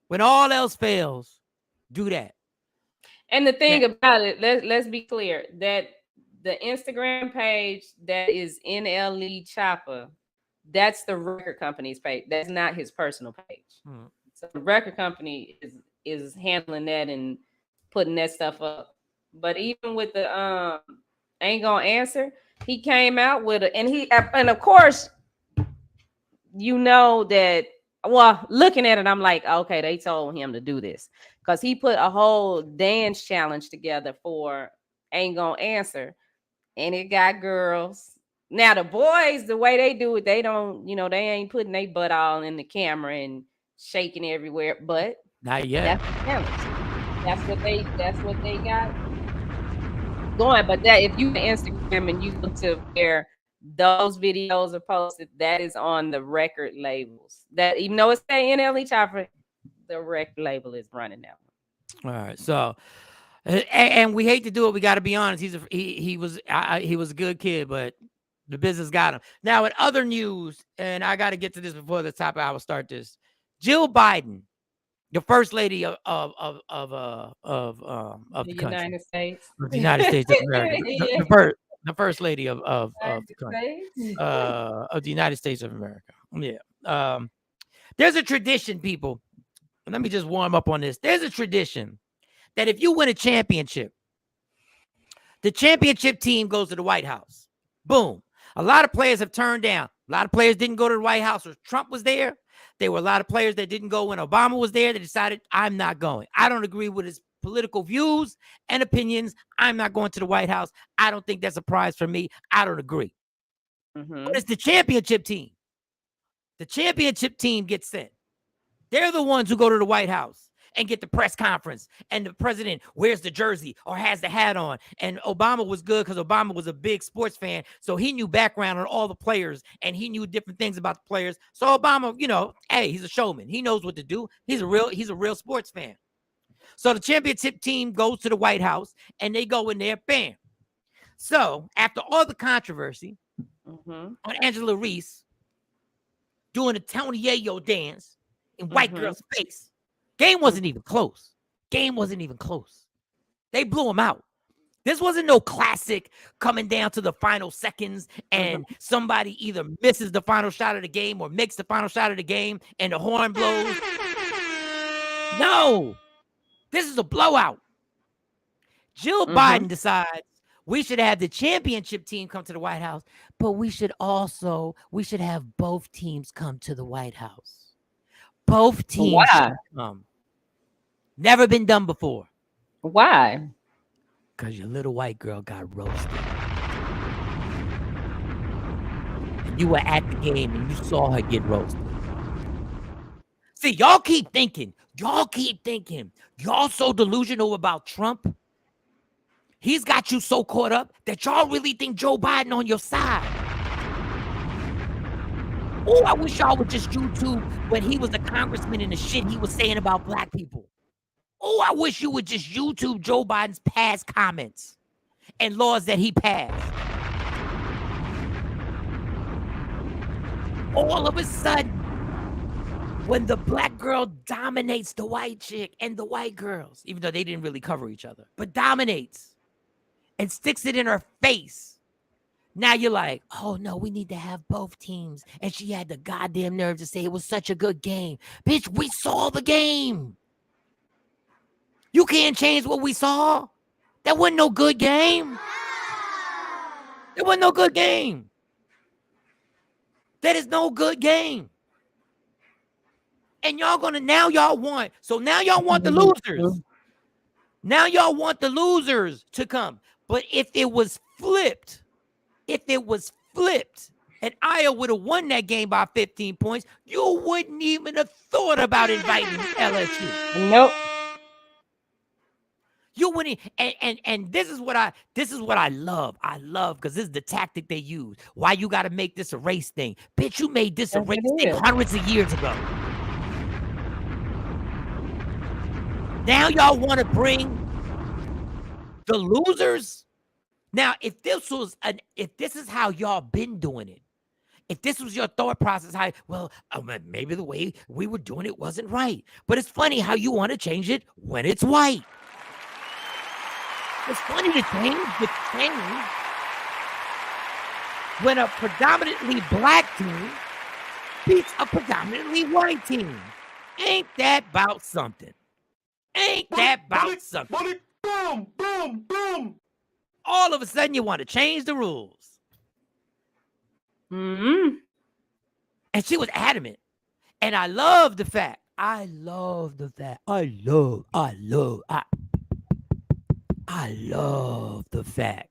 When all else fails, do that. And the thing about it, let's be clear that the Instagram page that is NLE Chopper, that's the record company's page. That's not his personal page. So the record company is handling that and putting that stuff up. But even with the Ain't Gonna Answer, he came out with it, and of course, you know that. Well, looking at it, I'm like, okay, they told him to do this because he put a whole dance challenge together for Ain't Gonna Answer, and it got girls. Now the boys, the way they do it, they don't, they ain't putting their butt all in the camera and shaking everywhere. But not yet. That's the challenge. That's what they got going. But that if you Instagram and you go to where those videos are posted, that is on the record labels. That even though it's saying NLE Chopper, the record label is running that one. All right, so and we hate to do it. We got to be honest. He was a good kid, but the business got him. Now, in other news, and I got to get to this before the top hour start. This Jill Biden, the first lady of the United States, of the United States of America, the first lady of the country, of the United States of America. Yeah. There's a tradition, people. Let me just warm up on this. There's a tradition that if you win a championship, the championship team goes to the White House. Boom. A lot of players have turned down. A lot of players didn't go to the White House when Trump was there. There were a lot of players that didn't go when Obama was there. They decided, I'm not going. I don't agree with his political views and opinions. I'm not going to the White House. I don't think that's a prize for me. I don't agree. But it's the championship team. The championship team gets sent. They're the ones who go to the White House and get the press conference, and the president wears the jersey or has the hat on. And Obama was good because Obama was a big sports fan, so he knew background on all the players, and he knew different things about the players. So Obama, hey, he's a showman. He knows what to do. He's a real sports fan. So the championship team goes to the White House, and they go in there, bam. So after all the controversy on Angela Reese doing a Tony Yayo dance in white girl's face, game wasn't even close. They blew him out. This wasn't no classic coming down to the final seconds and somebody either misses the final shot of the game or makes the final shot of the game and the horn blows. No, this is a blowout. Jill Biden decides we should have the championship team come to the White House, but we should have both teams come to the White House. Both teams should come. Never been done before. Why? Because your little white girl got roasted. And you were at the game and you saw her get roasted. See, y'all keep thinking, y'all so delusional about Trump. He's got you so caught up that y'all really think Joe Biden on your side. Oh, I wish y'all would just YouTube when he was a congressman and the shit he was saying about black people. Oh, I wish you would just YouTube Joe Biden's past comments and laws that he passed. All of a sudden, when the black girl dominates the white chick and the white girls, even though they didn't really cover each other, but dominates and sticks it in her face. Now you're like, oh no, we need to have both teams. And she had the goddamn nerve to say it was such a good game. Bitch, we saw the game. You can't change what we saw. That wasn't no good game. That wasn't no good game. That is no good game. And y'all want the losers. Now y'all want the losers to come. But if it was flipped, and Iowa would have won that game by 15 points, you wouldn't even have thought about inviting LSU. Nope. You wouldn't, and this is what I love. I love because this is the tactic they use. Why you got to make this a race thing, bitch? You made this a race thing hundreds of years ago. Now y'all want to bring The losers. Now, if this is how y'all been doing it, if this was your thought process, maybe the way we were doing it wasn't right. But it's funny how you want to change it when it's white. It's funny to change when a predominantly black team beats a predominantly white team. Ain't that about something? Ain't that about something? Boom, boom, boom. All of a sudden, you want to change the rules. Mm-hmm. And she was adamant. And I love the fact. I love the fact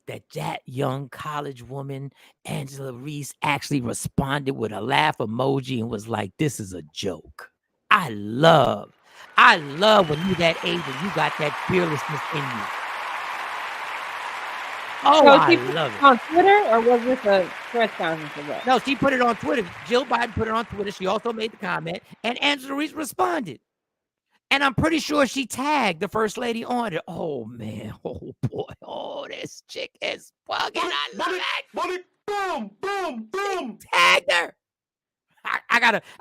that young college woman, Angela Reese, actually responded with a laugh emoji and was like, this is a joke. I love when you that age and you got that fearlessness in you. Oh, So I she put love it it. on Twitter, or was this a press conference or what? No, she put it on Twitter. Jill Biden put it on Twitter. She also made the comment, and Angela Reese responded. And I'm pretty sure she tagged the first lady on it. Oh, man. Oh, boy. Oh, this chick is bugging. I love it. Boom, boom, boom. Tagged her. I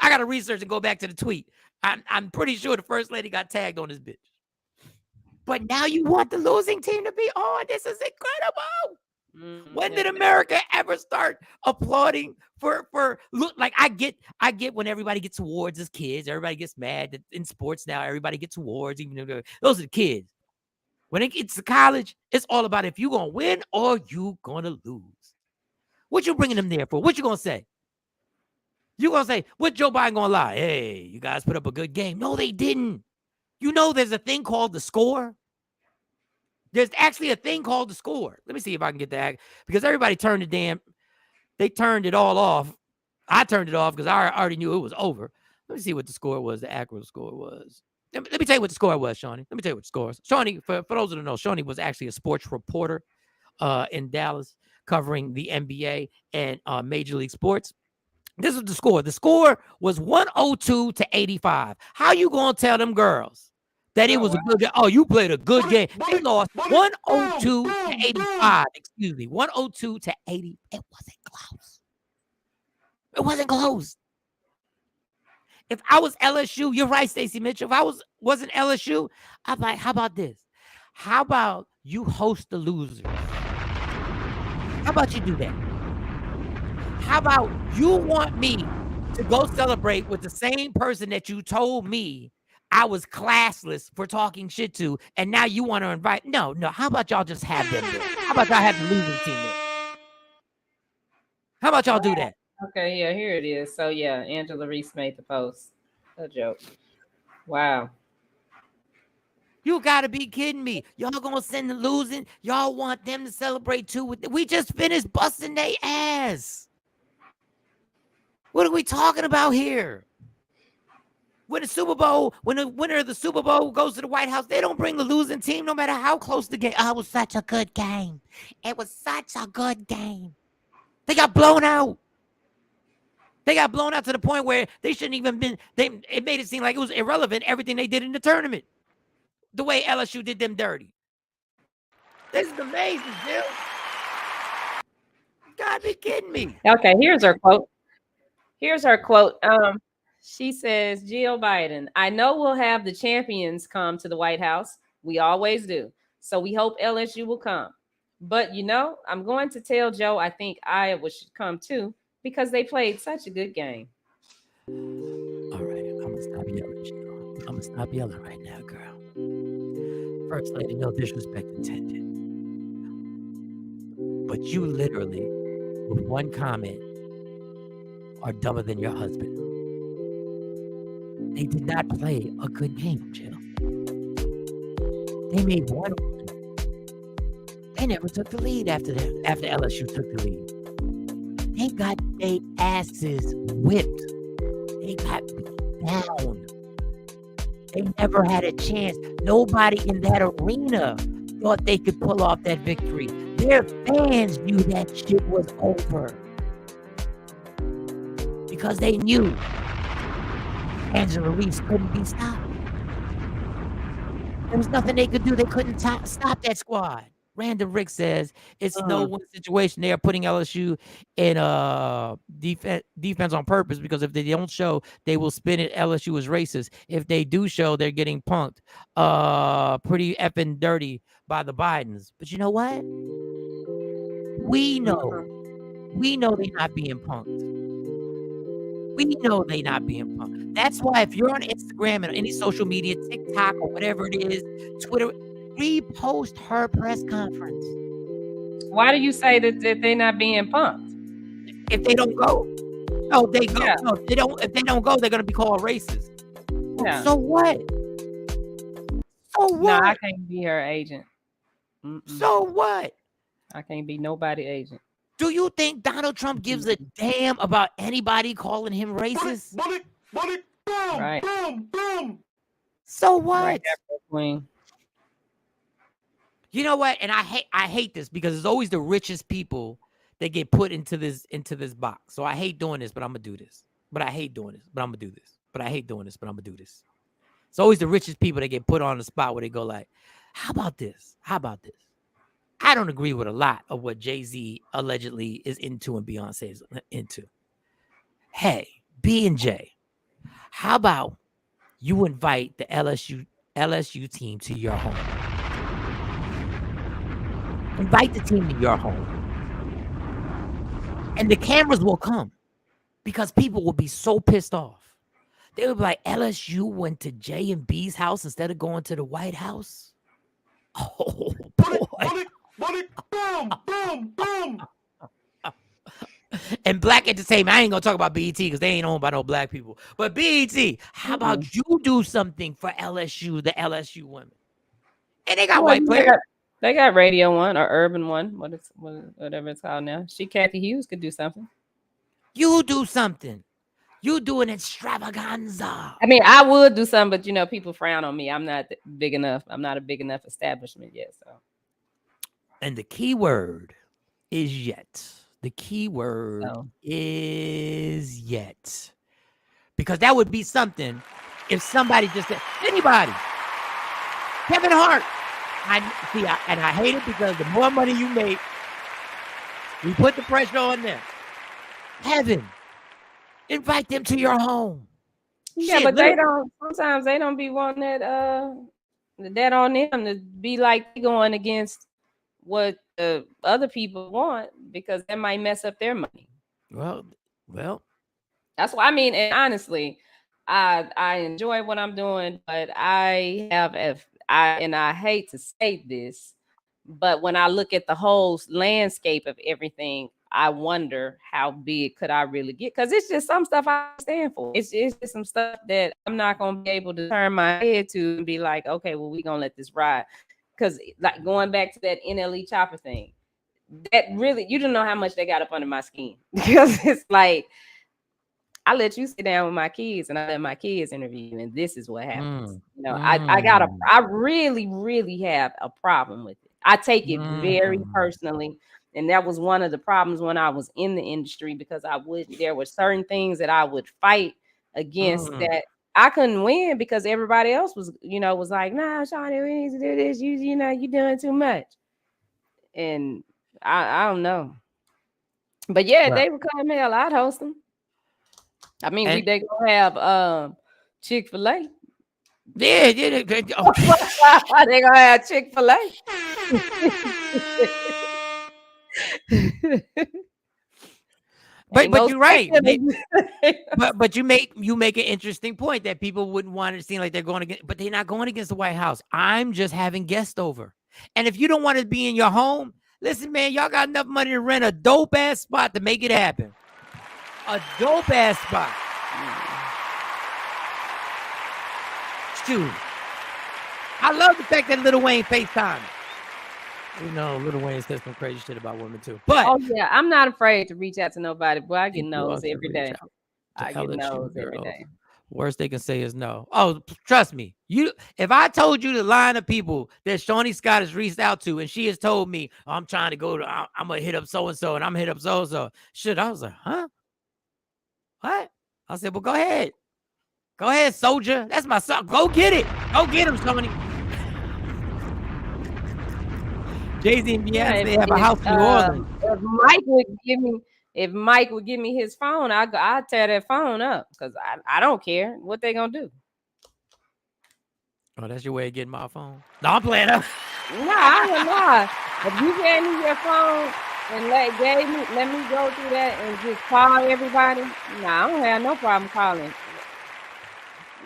gotta research and go back to the tweet. I'm pretty sure the first lady got tagged on this bitch. But now you want the losing team to be on. This is incredible. When did America ever start applauding for look? Like I get when everybody gets awards as kids. Everybody gets mad that in sports now. Everybody gets awards, even though those are the kids. When it gets to college, it's all about if you gonna win or you gonna lose. What you bringing them there for? What you gonna say? You gonna say what Joe Biden gonna lie? Hey, you guys put up a good game. No, they didn't. You know, there's a thing called the score. There's actually a thing called the score. Let me see if I can get that, because everybody turned they turned it all off. I turned it off because I already knew it was over. Let me see what the score was, the accurate score was. Let me tell you what the score was, Shawnee. Let me tell you what the score was. Shawnee, for those who don't know, Shawnee was actually a sports reporter in Dallas covering the NBA and Major League Sports. This is the score. The score was 102 to 85. How you going to tell them girls that it was a good game? Oh, you played a good game. They lost 102 to 85. Excuse me, 102 to 80. It wasn't close. It wasn't close. If I was LSU, you're right, Stacey Mitchell. If I wasn't LSU, I'm like, how about this? How about you host the losers? How about you do that? How about you want me to go celebrate with the same person that you told me I was classless for talking shit to, and now you want to invite? No. How about y'all just have them there? How about y'all have the losing team there? How about y'all do that? Okay, yeah, here it is. So yeah, Angela Reese made the post. A joke. Wow. You gotta be kidding me. Y'all gonna send the losing? Y'all want them to celebrate too? We just finished busting their ass. What are we talking about here? When the winner of the Super Bowl goes to the White House, they don't bring the losing team no matter how close the game. Oh, it was such a good game. It was such a good game. They got blown out. They got blown out to the point where they shouldn't even been. It made it seem like it was irrelevant, everything they did in the tournament. The way LSU did them dirty. This is amazing, Jill. You gotta be kidding me. Okay, here's her quote. She says, Jill Biden, I know we'll have the champions come to the White House. We always do. So we hope LSU will come. But, I'm going to tell Joe I think Iowa should come too, because they played such a good game. All right, I'm going to stop yelling, Jill. I'm going to stop yelling right now, girl. First lady, no disrespect intended. But you literally, with one comment, are dumber than your husband. They did not play a good game, Jill. They made one. They never took the lead after LSU took the lead. They got their asses whipped. They got down. They never had a chance. Nobody in that arena thought they could pull off that victory. Their fans knew that shit was over. Because they knew Angela Reese couldn't be stopped. There was nothing they could do. They couldn't stop that squad. Random Rick says it's no win situation. They are putting LSU in defense on purpose because if they don't show, they will spin it. LSU is racist. If they do show, they're getting punked pretty effing dirty by the Bidens. But you know what? We know they're not being punked. We know they're not being punked. That's why if you're on Instagram and any social media, TikTok or whatever it is, Twitter, repost her press conference. Why do you say that they're not being punked? If they don't go, no, they go. Yeah. No, if they don't go, they're gonna be called racist. Yeah. So what? So what? No, I can't be her agent. So what? I can't be nobody agent. Do you think Donald Trump gives a damn about anybody calling him racist? Boom, Right. boom, boom. So what? Right after Queen. You know what? And I hate this because it's always the richest people that get put into this box. So I hate doing this, but I'm gonna do this. But I hate doing this, but I'm gonna do this. But I hate doing this, but I'm gonna do this. It's always the richest people that get put on the spot where they go like, how about this? How about this? I don't agree with a lot of what Jay-Z allegedly is into and Beyonce is into. Hey, B and J, how about you invite the LSU team to your home? Invite the team to your home. And the cameras will come because people will be so pissed off. They would be like, LSU went to J and B's house instead of going to the White House. Oh, boy. Boom, boom, boom. And Black Entertainment, I ain't gonna talk about BET because they ain't owned by no black people. But BET, how about you do something for LSU, the LSU women? And they got white players. They got Radio One or Urban One, whatever it's called now. Kathy Hughes could do something. You do something. You do an extravaganza. I mean, I would do something, but people frown on me. I'm not big enough. I'm not a big enough establishment yet. So. And the key word is yet. The key word is yet. Because that would be something if somebody just said, anybody, Kevin Hart. I hate it because the more money you make, we put the pressure on them. Heaven, invite them to your home. Yeah, Shit, but they don't. Sometimes they don't be wanting that on them to be like going against what the other people want because that might mess up their money. Well, that's why. I mean, and honestly, I enjoy what I'm doing, but I hate to say this, but when I look at the whole landscape of everything, I wonder how big could I really get? Because it's just some stuff I stand for. It's just some stuff that I'm not going to be able to turn my head to and be like, okay, well, we're going to let this ride. Because like going back to that NLE Chopper thing, that really, you don't know how much they got up under my skin. Because it's like, I let you sit down with my kids and I let my kids interview you, and this is what happens. I really, really have a problem with it. I take it very personally. And that was one of the problems when I was in the industry because there were certain things that I would fight against that I couldn't win because everybody else was like, nah, Shawnee, we need to do this. You're doing too much. And I don't know. But yeah, they would come, hell, I'd host them. I mean, they gonna have Chick-fil-A. Yeah. They gonna have Chick-fil-A. But you're right. but you make an interesting point that people wouldn't want to seem like they're going against, but they're not going against the White House. I'm just having guests over. And if you don't want to be in your home, listen, man, y'all got enough money to rent a dope ass spot to make it happen. A dope ass spot. Shoot. I love the fact that Lil Wayne FaceTime. Lil Wayne says some crazy shit about women too. But I'm not afraid to reach out to nobody. Boy, I get no's every day. I get no's every day. Worst they can say is no. Oh, trust me. If I told you the line of people that Shawnee Scott has reached out to, and she has told me, I'm trying to go to, I'm gonna hit up so and so, and I'm gonna hit up so and so. Shit, I was like, huh? What? I said, well, go ahead, soldier. That's my son. Go get it. Go get him, Shawnee. Jay-Z and Yeah, Beyonce have a house in New Orleans. If Mike would give me his phone, I'd tear that phone up because I don't care what they gonna do. Oh, that's your way of getting my phone. No, I'm playing up. No, I don't know. If you gave me your phone and let me go through that and just call everybody, I don't have no problem calling.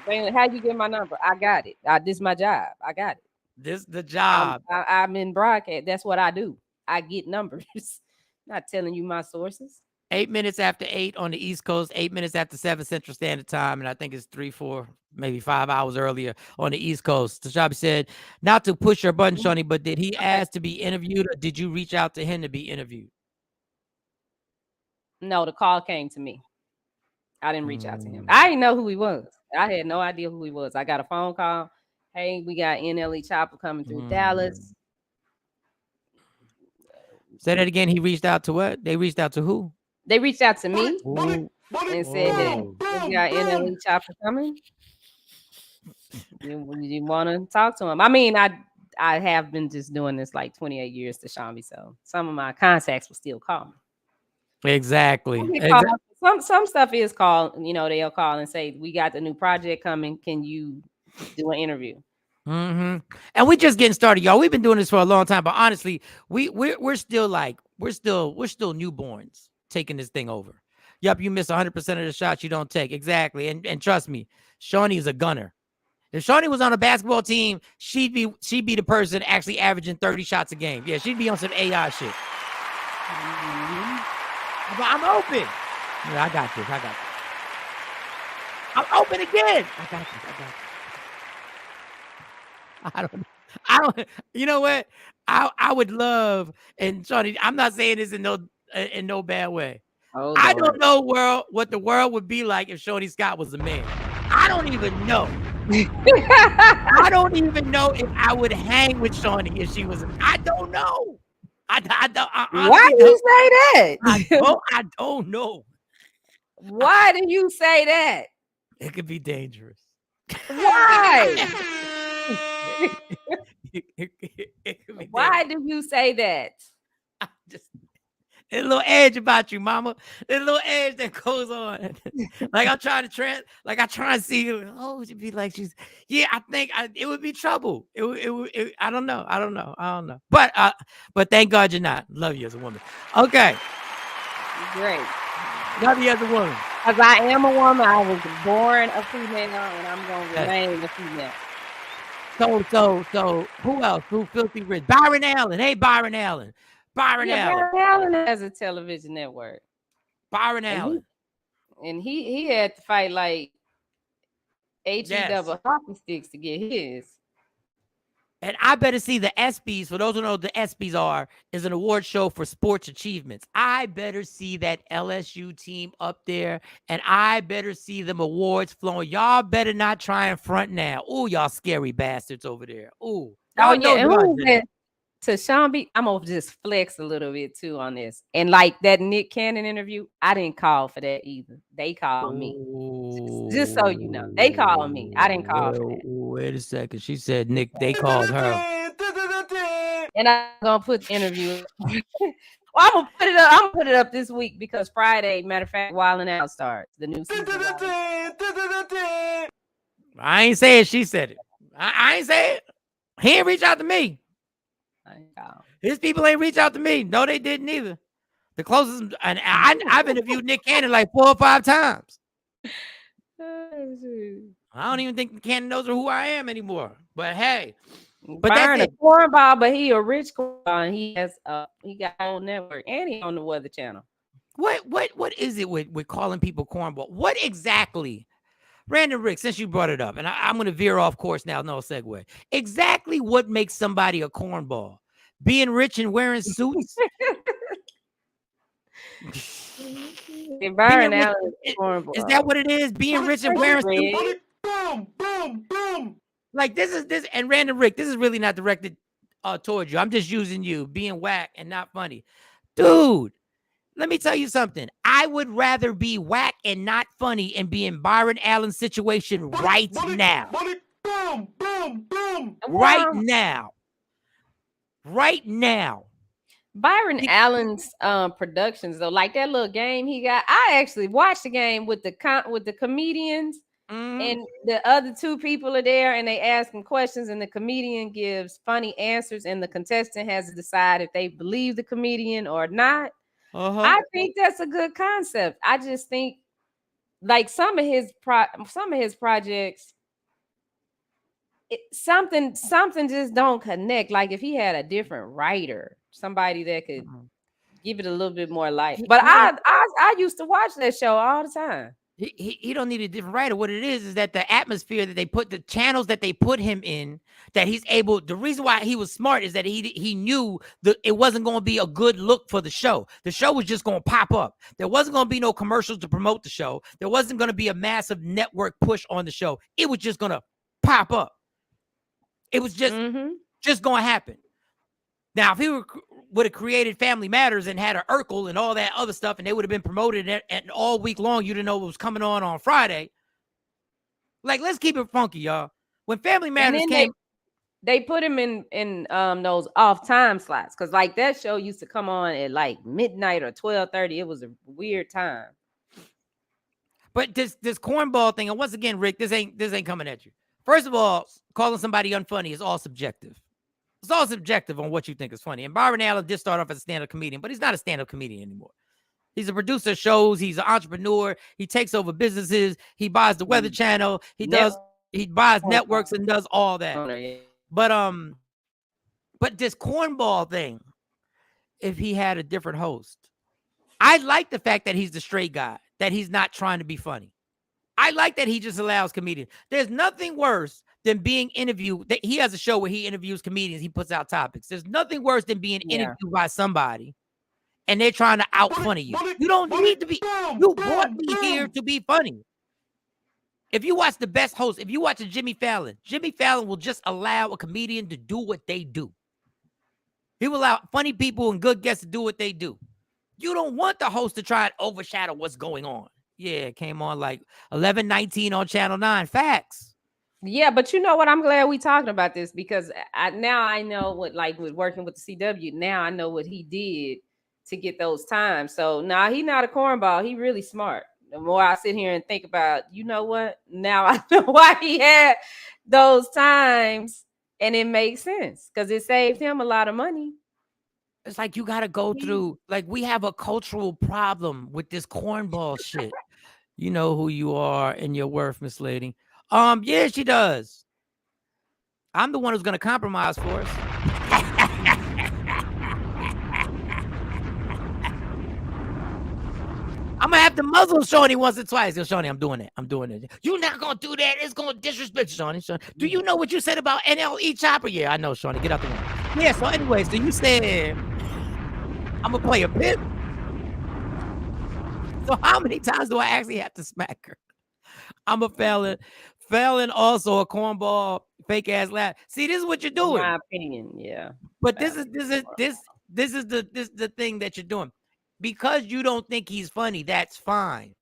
How you get my number? I got it. This is my job. I got it. This the job. I'm in broadcast. That's what I do. I get numbers. Not telling you my sources. 8 minutes after 8 on the East Coast, 8 minutes after 7 Central Standard Time, and I think it's 3, 4, maybe 5 hours earlier on the East Coast. Tashabi said, not to push your button, Shawnee, but did he ask to be interviewed, or did you reach out to him to be interviewed? No, the call came to me. I didn't reach out to him. I didn't know who he was. I had no idea who he was. I got a phone call. Hey, we got NLE Chopper coming through Dallas. Say that again. He reached out to what? They reached out to who? They reached out to me Bullet. and said that we got NLE Chopper coming. You want to talk to him? I mean, I have been just doing this like 28 years to Shawn, so some of my contacts will still call me. Exactly. Some stuff is called, they'll call and say, we got the new project coming. Can you do an interview? And we just getting started, y'all. We've been doing this for a long time, but honestly, we're still newborns taking this thing over. Yep, you miss 100% of the shots you don't take. Exactly. And trust me, Shawnee is a gunner. If Shawnee was on a basketball team, she'd be the person actually averaging 30 shots a game. Yeah, she'd be on some AI shit. But I'm open. Yeah, I got this. I'm open again. I got this. I don't. You know what? I would love, and Shawnee, I'm not saying this in no bad way. Oh, I don't know what the world would be like if Shawnee Scott was a man. I don't even know. I don't even know if I would hang with Shawnee if she was. I don't know. I don't. Why do you say that? I don't know. Why do you say that? It could be dangerous. Why? It could be Why dangerous. do you say that? There's a little edge about you, mama. There's a little edge that goes on. Like I'm trying to I try and see. Oh, she'd be like she's. Yeah, I think it would be trouble. I don't know. But thank God you're not. Love you as a woman. Okay. Great. Love you as a woman. Because I am a woman. I was born a female, and I'm going to remain a female. So who else? Who filthy rich? Byron Allen. Hey, Byron Allen. Byron Allen has a television network. Byron Allen. And he had to fight like double hockey sticks to get his. And I better see the ESPYs. For those who know what the ESPYs are, is an award show for sports achievements. I better see that LSU team up there, and I better see them awards flowing. Y'all better not try and front now. Oh, y'all scary bastards over there. Oh, and who is that? To Shawn B, I'm gonna just flex a little bit too on this. And like that Nick Cannon interview, I didn't call for that either. They called me. Just so you know, they called me. I didn't call for that. Wait a second. She said Nick. They called her. And I'm gonna put the interview. Well, I'm gonna put it up. I'm gonna put it up this week because Friday, matter of fact, Wild 'N Out starts the new season. I ain't say it. She said it. I ain't say it. He ain't reach out to me. His people ain't reach out to me. No, they didn't either. The closest, and I've interviewed Nick Cannon like 4 or 5 times. I don't even think Cannon knows who I am anymore. But hey, that's a cornball, but he a rich cornball, and he got a whole network, and he on the Weather Channel. What is it with calling people cornball? What exactly? Brandon Rick, since you brought it up, and I'm going to veer off course now, no segue. Exactly what makes somebody a cornball? Being rich and wearing suits? Byron Allen is cornball. Is that what it is? Being rich and wearing suits? Boom, boom, boom. Like this, and Brandon Rick, this is really not directed towards you. I'm just using you, being whack and not funny. Dude, let me tell you something. I would rather be whack and not funny and be in Byron Allen's situation right now. Boom, boom, boom. Right now. right now. Byron Allen's productions though, like that little game he got. I actually watched the game with the comedians, and the other two people are there, and they ask him questions, and the comedian gives funny answers, and the contestant has to decide if they believe the comedian or not. I think that's a good concept. I just think like some of his projects, something just don't connect. Like if he had a different writer, somebody that could give it a little bit more life. But I used to watch that show all the time. He don't need a different writer. What it is that the atmosphere that they put, the channels that they put him in, that he's able. The reason why he was smart is that he knew that it wasn't going to be a good look for the show. The show was just going to pop up. There wasn't going to be no commercials to promote the show. There wasn't going to be a massive network push on the show. It was just going to pop up. It was just going to happen. Now, if he would have created Family Matters and had an Urkel and all that other stuff, and they would have been promoted and all week long, you didn't know what was coming on Friday. Like, let's keep it funky, y'all. When Family Matters came, they put him in those off time slots, because like that show used to come on at like midnight or 12:30. It was a weird time. But this cornball thing, and once again, Rick, this ain't coming at you. First of all, calling somebody unfunny is all subjective. It's all subjective on what you think is funny. And Byron Allen did start off as a stand-up comedian, but he's not a stand-up comedian anymore. He's a producer of shows. He's an entrepreneur. He takes over businesses. He buys the Weather Channel. He buys networks and does all that. But this cornball thing, if he had a different host, I like the fact that he's the straight guy, that he's not trying to be funny. I like that he just allows comedians. There's nothing worse than being interviewed. He has a show where he interviews comedians. He puts out topics. There's nothing worse than being interviewed by somebody and they're trying to out funny you. You don't need to be. You brought me here to be funny. If you watch the best host, if you watch a Jimmy Fallon will just allow a comedian to do what they do. He will allow funny people and good guests to do what they do. You don't want the host to try and overshadow what's going on. Yeah, it came on like 11:19 on Channel 9. Facts. Yeah, but you know what? I'm glad we talking about this, because now I know what, like with working with the CW, now I know what he did to get those times. So now he's not a cornball. He really smart. The more I sit here and think about, you know what? Now I know why he had those times, and it makes sense because it saved him a lot of money. It's like you got to go through, like we have a cultural problem with this cornball shit. You know who you are and your worth, Miss Lady. Yeah, she does. I'm the one who's going to compromise for us. I'm going to have to muzzle Shawnee once or twice. Yo, Shawnee, I'm doing it. You're not going to do that. It's going to disrespect Shawnee. Do you know what you said about NLE Chopper? Yeah, I know, Shawnee. Get out the way. Yeah, so anyways, so you said I'm going to play a pimp. So how many times do I actually have to smack her? I'm a felon. Felon, also a cornball, fake ass laugh. See, this is what you're doing. In my opinion, yeah. But this is the thing that you're doing. Because you don't think he's funny, that's fine.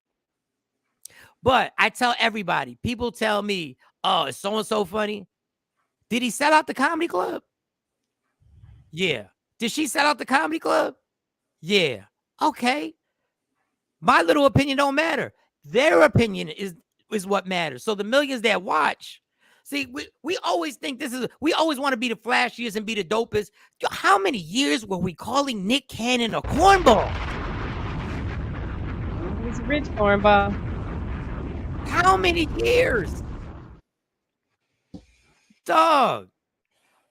But I tell everybody, people tell me, oh, is so-and-so funny? Did he sell out the comedy club? Yeah. Did she sell out the comedy club? Yeah. Okay. My little opinion don't matter. Their opinion is what matters. So the millions that watch, see, we always think we always want to be the flashiest and be the dopest. Yo, how many years were we calling Nick Cannon a cornball? He's a rich cornball. How many years? Dog.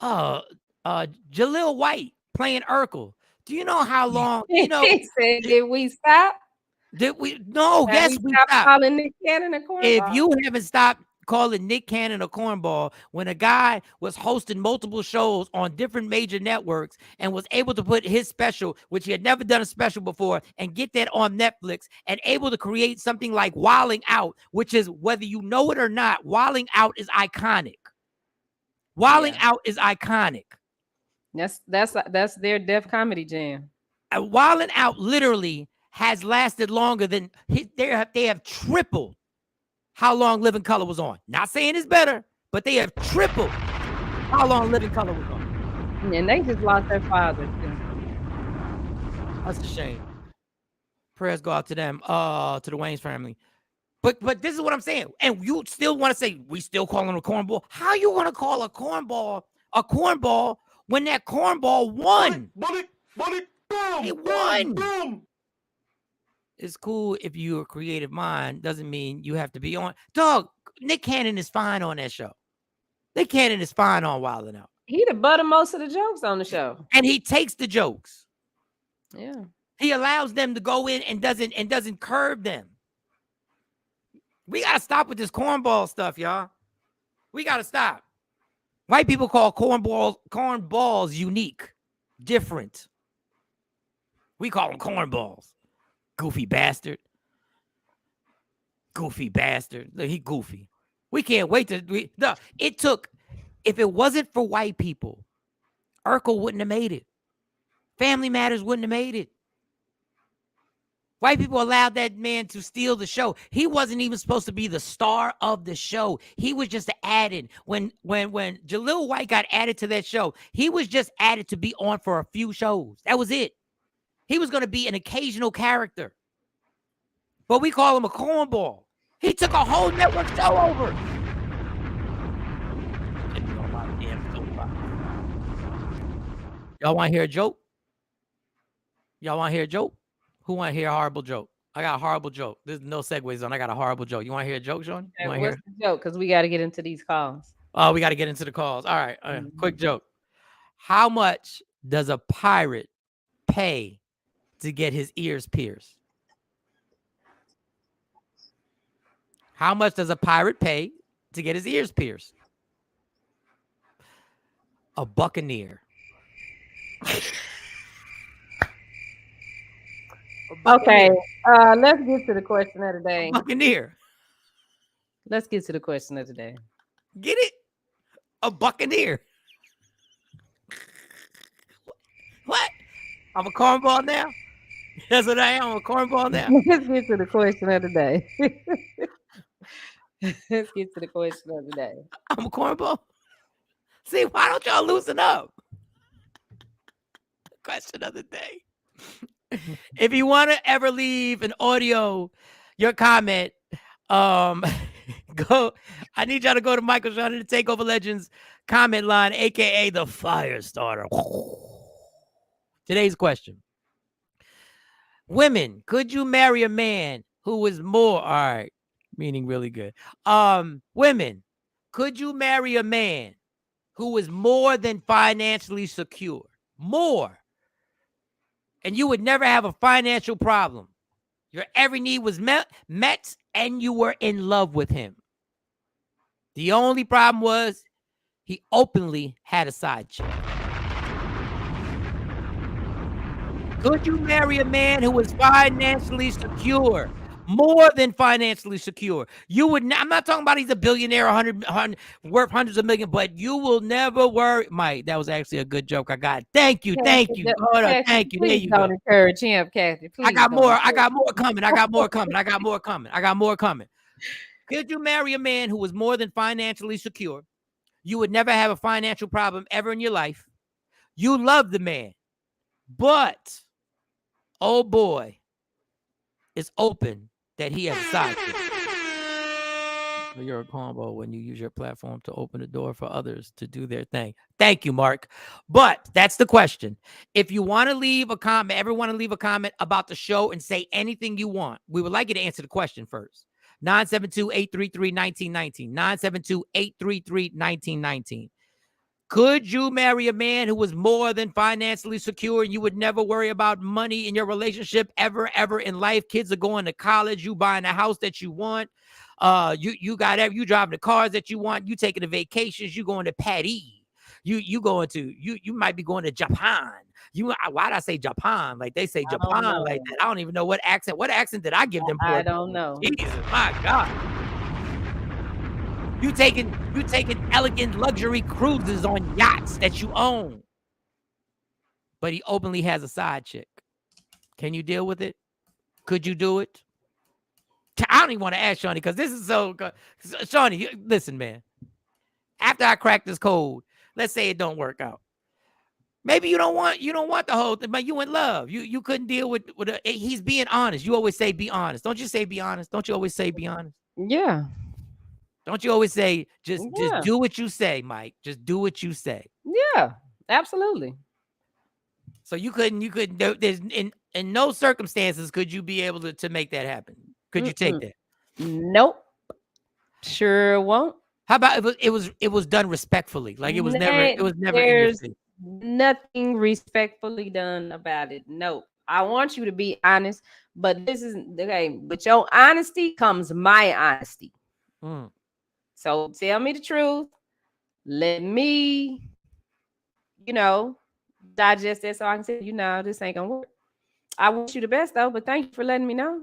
Jaleel White playing Urkel. Do you know how long? You know, he said, did we stop? Did we? No, yes, we stopped calling Nick Cannon a cornball. If you haven't stopped calling Nick Cannon a cornball, when a guy was hosting multiple shows on different major networks and was able to put his special, which he had never done a special before, and get that on Netflix, and able to create something like Wilding Out, which is, whether you know it or not, Wilding Out is iconic. Wilding Out is iconic. That's their Def Comedy Jam. Wilding Out literally has lasted longer than they have tripled how long Living Color was on. Not saying it's better, but they have tripled how long Living Color was on. And they just lost their father too. That's a shame. Prayers go out to them, to the Wayne's family. But this is what I'm saying. And you still want to say we still call him a cornball? How you want to call a cornball when that cornball won? Bullet, boom, He boom, won. boom. It's cool if you're a creative mind. Doesn't mean you have to be on. Dog, Nick Cannon is fine on that show. Nick Cannon is fine on Wild 'N Out. He the butt of most of the jokes on the show. And he takes the jokes. Yeah. He allows them to go in and doesn't curve them. We gotta stop with this cornball stuff, y'all. We gotta stop. White people call cornballs unique, different. We call them cornballs. Goofy bastard. Goofy bastard. Look, he goofy. We can't wait to. It took. If it wasn't for white people, Urkel wouldn't have made it. Family Matters wouldn't have made it. White people allowed that man to steal the show. He wasn't even supposed to be the star of the show. He was just added. When Jaleel White got added to that show, he was just added to be on for a few shows. That was it. He was going to be an occasional character. But we call him a cornball. He took a whole network show over. Y'all want to hear a joke? Y'all want to hear a joke? Who want to hear a horrible joke? I got a horrible joke. There's no segues on. I got a horrible joke. You want to hear a joke, Sean? You What's the joke? Because we got to get into these calls. Oh, we got to get into the calls. All right. Quick joke. How much does a pirate pay to get his ears pierced? How much does a pirate pay to get his ears pierced? A buccaneer. Okay, let's get to the question of the day. Buccaneer. Let's get to the question of the day. Get it? A buccaneer. What? I'm a cornball now? That's what I am. I'm a cornball now. Let's get to the question of the day. Let's get to the question of the day. I'm a cornball. See, why don't y'all loosen up? Question of the day. If you want to ever leave an audio, your comment, go. I need y'all to go to Michael Shawn the Takeover Legends comment line, aka the fire starter. Today's question: women, could you marry a man who is more? All right, meaning really good. Women, could you marry a man who is more than financially secure? More. And you would never have a financial problem. Your every need was met, and you were in love with him. The only problem was he openly had a side chick. Could you marry a man who was financially secure? More than financially secure. You would. I'm not talking about he's a billionaire, 100 worth hundreds of millions, but you will never worry. Mike, that was actually a good joke. I got. Thank you, thank you. Kathy, thank you. There please you don't go. encourage him, Kathy. Please I got don't more. encourage I got more coming. I got more coming. I got more coming. I got more coming. Could you marry a man who was more than financially secure? You would never have a financial problem ever in your life. You love the man, but oh boy, it's open that he has a side chick. You're a combo when you use your platform to open the door for others to do their thing. Thank you, Mark. But that's the question. If you want to leave a comment, everyone to leave a comment about the show and say anything you want. We would like you to answer the question first. 972-833-1919. 972-833-1919. Could you marry a man who was more than financially secure and you would never worry about money in your relationship ever in life? Kids are going to college, you buying a house that you want, you driving the cars that you want, you taking the vacations, you going to Paris, you might be going to Japan. Why did I say Japan? Like they say Japan like that. I don't even know what accent did I give them? I don't know. Jesus, my God. You taking elegant luxury cruises on yachts that you own. But he openly has a side chick. Can you deal with it? Could you do it? I don't even want to ask Shawnee because this is so good. Shawnee, listen, man. After I crack this code, let's say it don't work out. Maybe you don't want the whole thing, but you in love. You couldn't deal with he's being honest. You always say be honest. Don't you say be honest? Don't you always say be honest? Yeah. Don't you always say just Yeah. do what you say, Mike? Just do what you say. Yeah. Absolutely. So you couldn't there's in no circumstances could you be able to make that happen. Could you take that? Nope. Sure won't. How about it was done respectfully? Like it was never in your face. Nothing respectfully done about it. Nope. I want you to be honest, but this is okay. But your honesty comes my honesty. So tell me the truth. Let me, digest it so I can say, this ain't gonna work. I wish you the best though, but thank you for letting me know.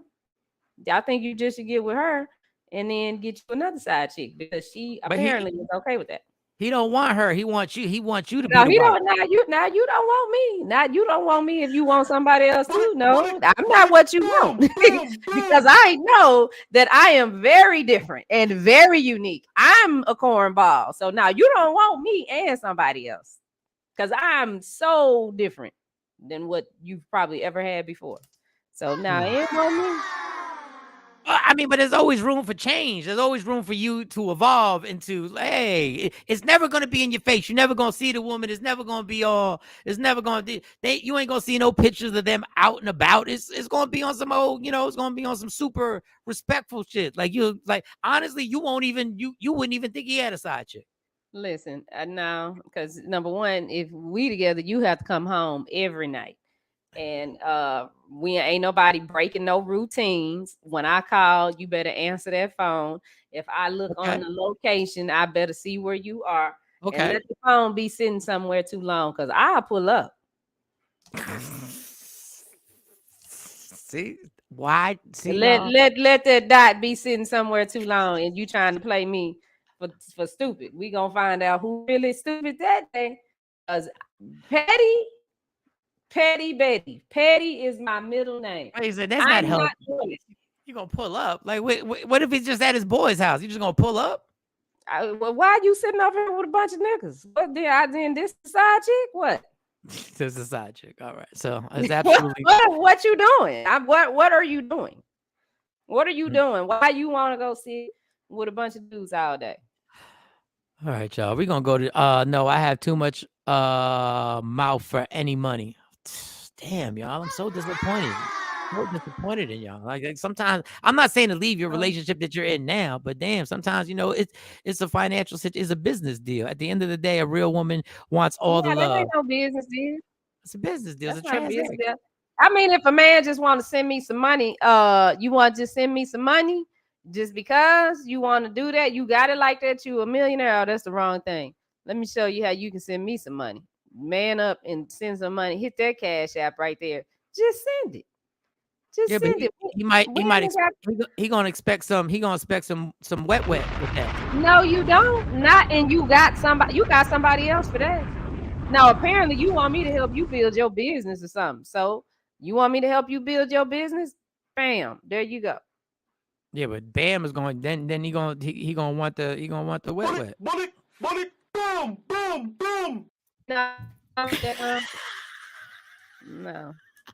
I think you just should get with her and then get you another side chick because she apparently is okay with that. He don't want her. He wants you. He wants you to be No, the he wife. don't. Now you don't want me. Now you don't want me if you want somebody else too. No, I'm not what you want because I know that I am very different and very unique. I'm a cornball. So now you don't want me and somebody else because I'm so different than what you've probably ever had before. So now it ain't want me. I mean, but there's always room for change. There's always room for you to evolve into, hey, it's never going to be in your face. You're never going to see the woman. It's never going to be all, it's never going to, you ain't going to see no pictures of them out and about. It's going to be on some old, it's going to be on some super respectful shit. Like honestly, you wouldn't even think he had a side chick. Listen, no, because number one, if we together, you have to come home every night. And we ain't nobody breaking no routines. When I call, you better answer that phone. If I look on the location, I better see where you are. Okay. And let the phone be sitting somewhere too long because I'll pull up. See? Why? See, let that dot be sitting somewhere too long and you trying to play me for stupid. We gonna find out who really stupid that day. Because Petty Betty. Petty is my middle name. Wait, so that's not helping. You're going to pull up. Like, what if he's just at his boy's house? You just going to pull up? Well, why are you sitting up here with a bunch of niggas? What then this side chick? What? This is a side chick. All right. So it's absolutely. what you doing? What are you doing? What are you doing? Why you want to go sit with a bunch of dudes all day? All right, y'all. We're going to go to, no, I have too much mouth for any money. Damn, y'all. I'm so disappointed. So disappointed in y'all. Like sometimes I'm not saying to leave your relationship that you're in now, but damn, sometimes it's a financial situation, it's a business deal. At the end of the day, a real woman wants all the love. That ain't no business deal. It's a business deal. That's it's a transaction. Deal. I mean, if a man just want to send me some money, you want to just send me some money just because you want to do that, you got it like that, you a millionaire. Oh, that's the wrong thing. Let me show you how you can send me some money. Man up and send some money. Hit that cash app right there. Just send it. Just send it. He gonna expect some wet with that. No, you don't. Not, and you got somebody else for that. Now, apparently you want me to help you build your business or something. So you want me to help you build your business? Bam, there you go. Yeah, but Bam is going then he gonna want the wet. Bullet, boom, boom, boom. No.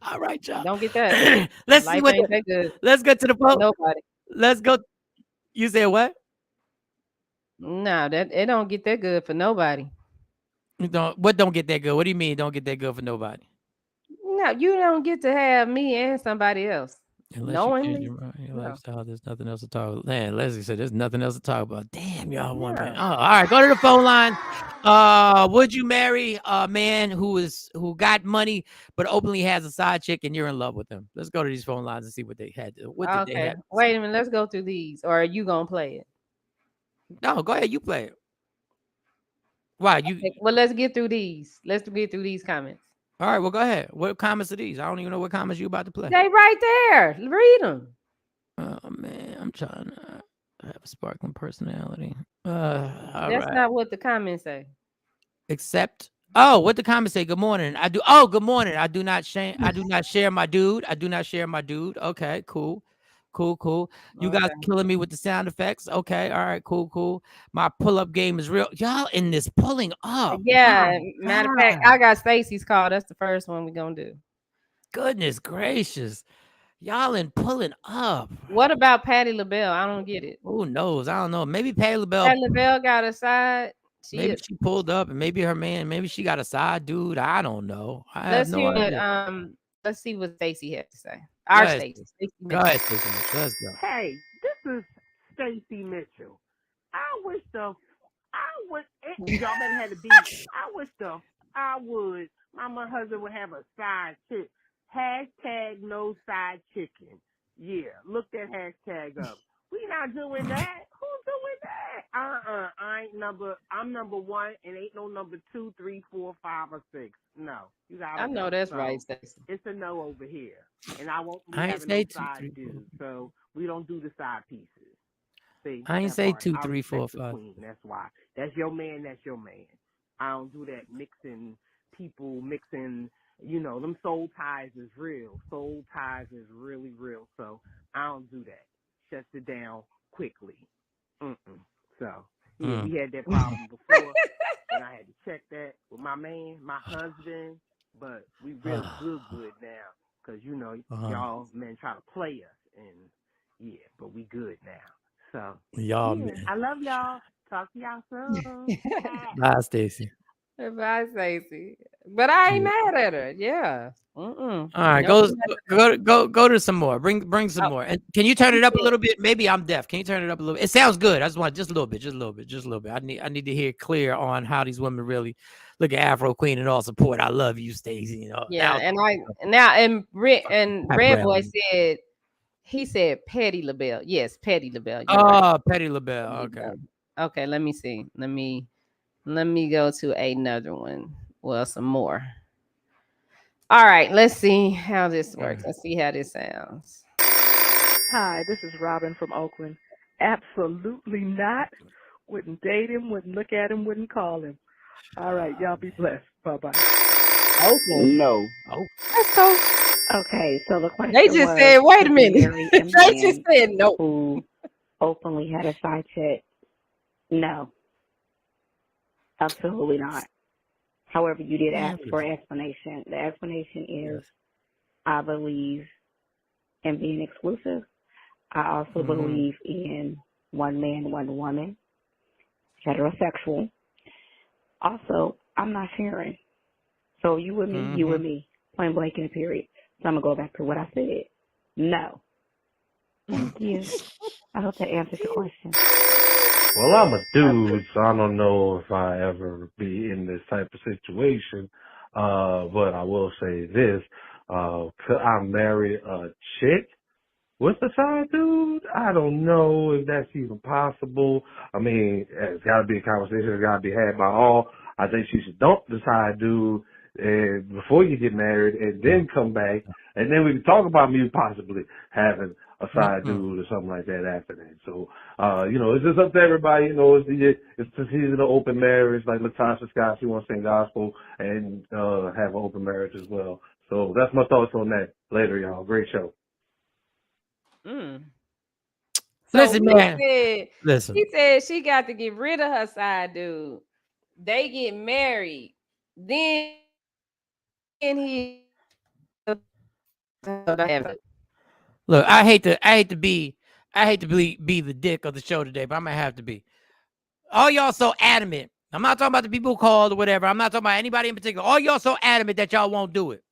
All right, y'all. Don't get that. Let's see what. Let's get to the phone. Nobody. Let's go. You said what? No, it don't get that good for nobody. What don't get that good? What do you mean don't get that good for nobody? No, you don't get to have me and somebody else. Knowingly, your lifestyle, there's nothing else to talk about. Man, Leslie said there's nothing else to talk about. Damn, y'all want man. Oh, all right, go to the phone line. Would you marry a man who got money but openly has a side chick and you're in love with him? Let's go to these phone lines and see what they had. What did they have? Wait a minute, let's go through these. Or are you gonna play it? No, go ahead. You play it. Why you? Okay, well, let's get through these. Let's get through these comments. All right, well, go ahead. What comments are these? I don't even know what comments you about to play. They right there. Read them. Oh man, I'm trying to have a sparkling personality. That's not what the comments say. Except, what the comments say? Good morning. I do. Oh, good morning. I do not share my dude. I do not share my dude. Okay, cool. cool. You guys Okay. killing me with the sound effects. Okay, all right, cool. My pull-up game is real. Y'all in this pulling up. Yeah. My Matter of fact, God. I got Stacy's call. That's the first one we're gonna do. Goodness gracious. Y'all in pulling up. What about Patti LaBelle? I don't get it. Who knows? I don't know. Maybe Patti LaBelle, Patti LaBelle got a side. maybe she pulled up and maybe her man, maybe she got a side dude. I don't know. I have Let's no hear what idea. let's see what Stacy had to say. Go Our ahead, Stacy. Stacey. Stacey Go Mitchell. ahead, Stacey Mitchell. Let's go. Hey, this is Stacy Mitchell. I wish y'all better have the beat. My husband would have a side chick. Hashtag no side chicken. Yeah, look that hashtag up. We not doing that. Who's doing that? I'm number one and ain't no number 2, 3, 4, 5, or 6. No, you gotta I know go. that's So, right, Stacy. it's a no over here. And I won't be I ain't having say no 2, side 3, 4. dudes. So we don't do the side pieces. See, I ain't that say part. 2, I 3, 4, respect the 5. queen. That's why. That's your man. That's your man. I don't do that mixing people, them soul ties is real. Soul ties is really real. So I don't do that. Shuts it down quickly. So, yeah, we had that problem before, and I had to check that with my man, my husband, but we real good now, because, y'all men try to play us, and, yeah, but we good now. So, Y'all, yeah, man. I love y'all. Talk to y'all soon. Bye, Stacey. Bye, Stacy. But I ain't mad at her. Yeah. All right, Nope. go to some more. Bring some Oh, more. And can you turn he it up a said- little bit? Maybe I'm deaf. Can you turn it up a little bit? It sounds good. I just want just a little bit. I need to hear clear on how these women really look at Afro Queen and all support. I love you, Stacey. You know. Yeah, Now, and Pep Red Boy rally. said he said Patti LaBelle. Yes, Patti LaBelle. You're right. Oh, Patti LaBelle. Okay. Okay, let me see. Let me go to another one. Well, some more. All right, let's see how this works. Let's see how this sounds. Hi, this is Robin from Oakland. Absolutely not. Wouldn't date him, wouldn't look at him, wouldn't call him. All right, y'all be blessed. Bye-bye. Oakland. No. Oh, Let's go. Okay, so the question They just was, said, wait a would you minute. marry a They just man said no. who openly had a side chick? No, absolutely not. However, you did ask for an explanation. The explanation is, I believe in being exclusive. I also believe in one man, one woman, heterosexual. Also, I'm not sharing. So you with me, you with me, plain blank and period. So I'm going to go back to what I said. No. Thank you. I hope that answers your question. Well, I'm a dude, so I don't know if I ever be in this type of situation. But I will say this, could I marry a chick with a side dude? I don't know if that's even possible. I mean, it's got to be a conversation that's got to be had by all. I think she should dump the side dude and before you get married, and then come back, and then we can talk about me possibly having a side dude or something like that after that. So, it's just up to everybody. It's the season of open marriage. Like Latasha Scott, she wants to sing gospel and have an open marriage as well. So that's my thoughts on that. Later, y'all. Great show. So listen, man. Listen. He said she got to get rid of her side dude. They get married. Then he look, I hate to be the dick of the show today, but I might have to be. All y'all so adamant. I'm not talking about the people who called or whatever. I'm not talking about anybody in particular. All y'all so adamant that y'all won't do it.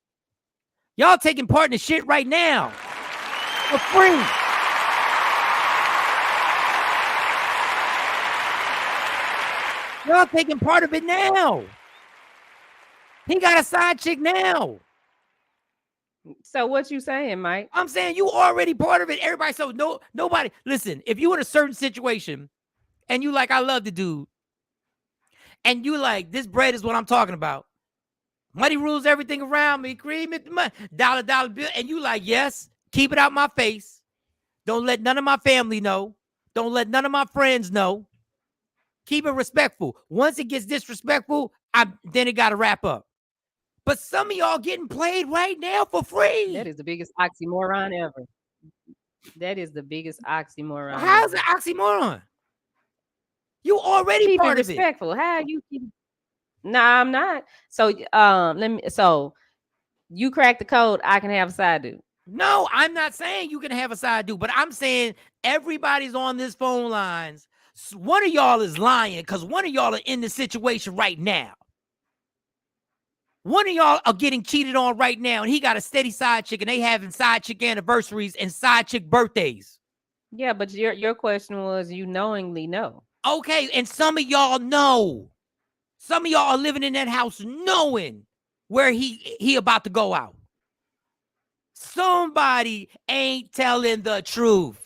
Y'all taking part in the shit right now for free. Y'all taking part of it now. He got a side chick now. So what you saying, Mike? I'm saying you already part of it. Everybody, so nobody. Listen, if you in a certain situation and you like, I love the dude, and you like, this bread is what I'm talking about. Money rules everything around me. Cream it, dollar bill, and you like, yes, keep it out my face. Don't let none of my family know. Don't let none of my friends know. Keep it respectful. Once it gets disrespectful, then it got to wrap up. But some of y'all getting played right now for free. That is the biggest oxymoron ever. That is the biggest oxymoron. How's it oxymoron? You already Keep it part of it. respectful. How you keep? Nah, I'm not. So let me. So you crack the code. I can have a side dude. No, I'm not saying you can have a side dude, but I'm saying everybody's on this phone lines. One of y'all is lying because one of y'all are in the situation right now. One of y'all are getting cheated on right now, and he got a steady side chick, and they having side chick anniversaries and side chick birthdays. Yeah, but your question was you knowingly know. Okay, and some of y'all know. Some of y'all are living in that house knowing where he about to go out. Somebody ain't telling the truth.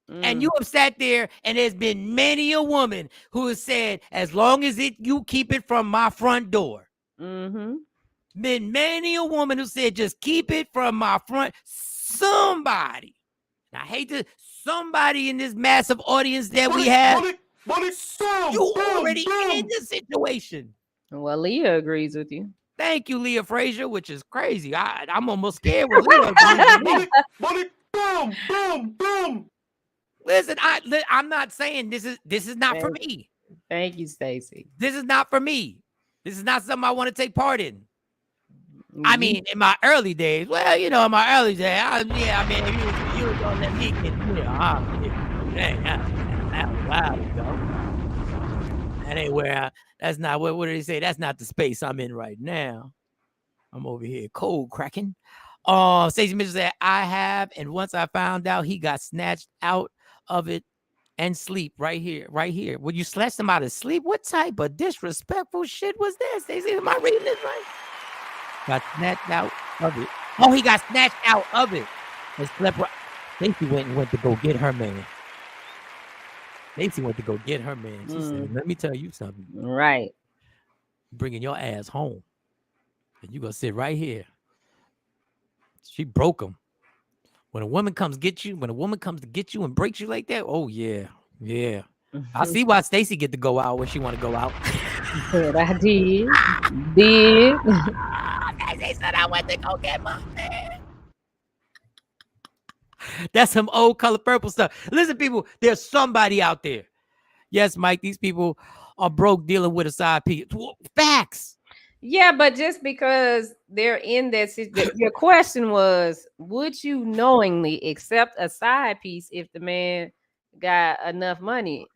And you have sat there, and there's been many a woman who has said, as long as you keep it from my front door. Mm-hmm. Been many a woman who said, just keep it from my front. Somebody, and I hate to, somebody in this massive audience that we have, you already in the situation. Well, Leah agrees with you. Thank you, Leah Frazier, which is crazy. I'm almost scared when Leah agrees with me. Boom, boom, boom. Listen, I'm not saying this is not for me. Thank you, Stacy. This is not for me. This is not something I want to take part in. I mean, in my early days, in my early days, you was gonna let me get that was a while ago. That ain't where that's not what did they say? That's not the space I'm in right now. I'm over here cold cracking. Stacey Mitchell said, I have, and once I found out he got snatched out of it and sleep right here. Would you snatch him out of sleep? What type of disrespectful shit was this? Stacey, am I reading this right? Got snatched out of it. Oh, he got snatched out of it. And slept right. Stacey went to go get her man. Stacey went to go get her man. She said, let me tell you something. Right. Bringing your ass home. And you gonna sit right here. She broke him. When a woman comes to get you and breaks you like that, oh yeah. I see why Stacey get to go out when she want to go out. But I did. Stacey said I went to go get my man. That's some old Color Purple stuff. Listen, people, there's somebody out there. Yes, Mike, these people are broke dealing with a side piece. Facts. Yeah, but just because they're in that situation, your question was, would you knowingly accept a side piece if the man got enough money?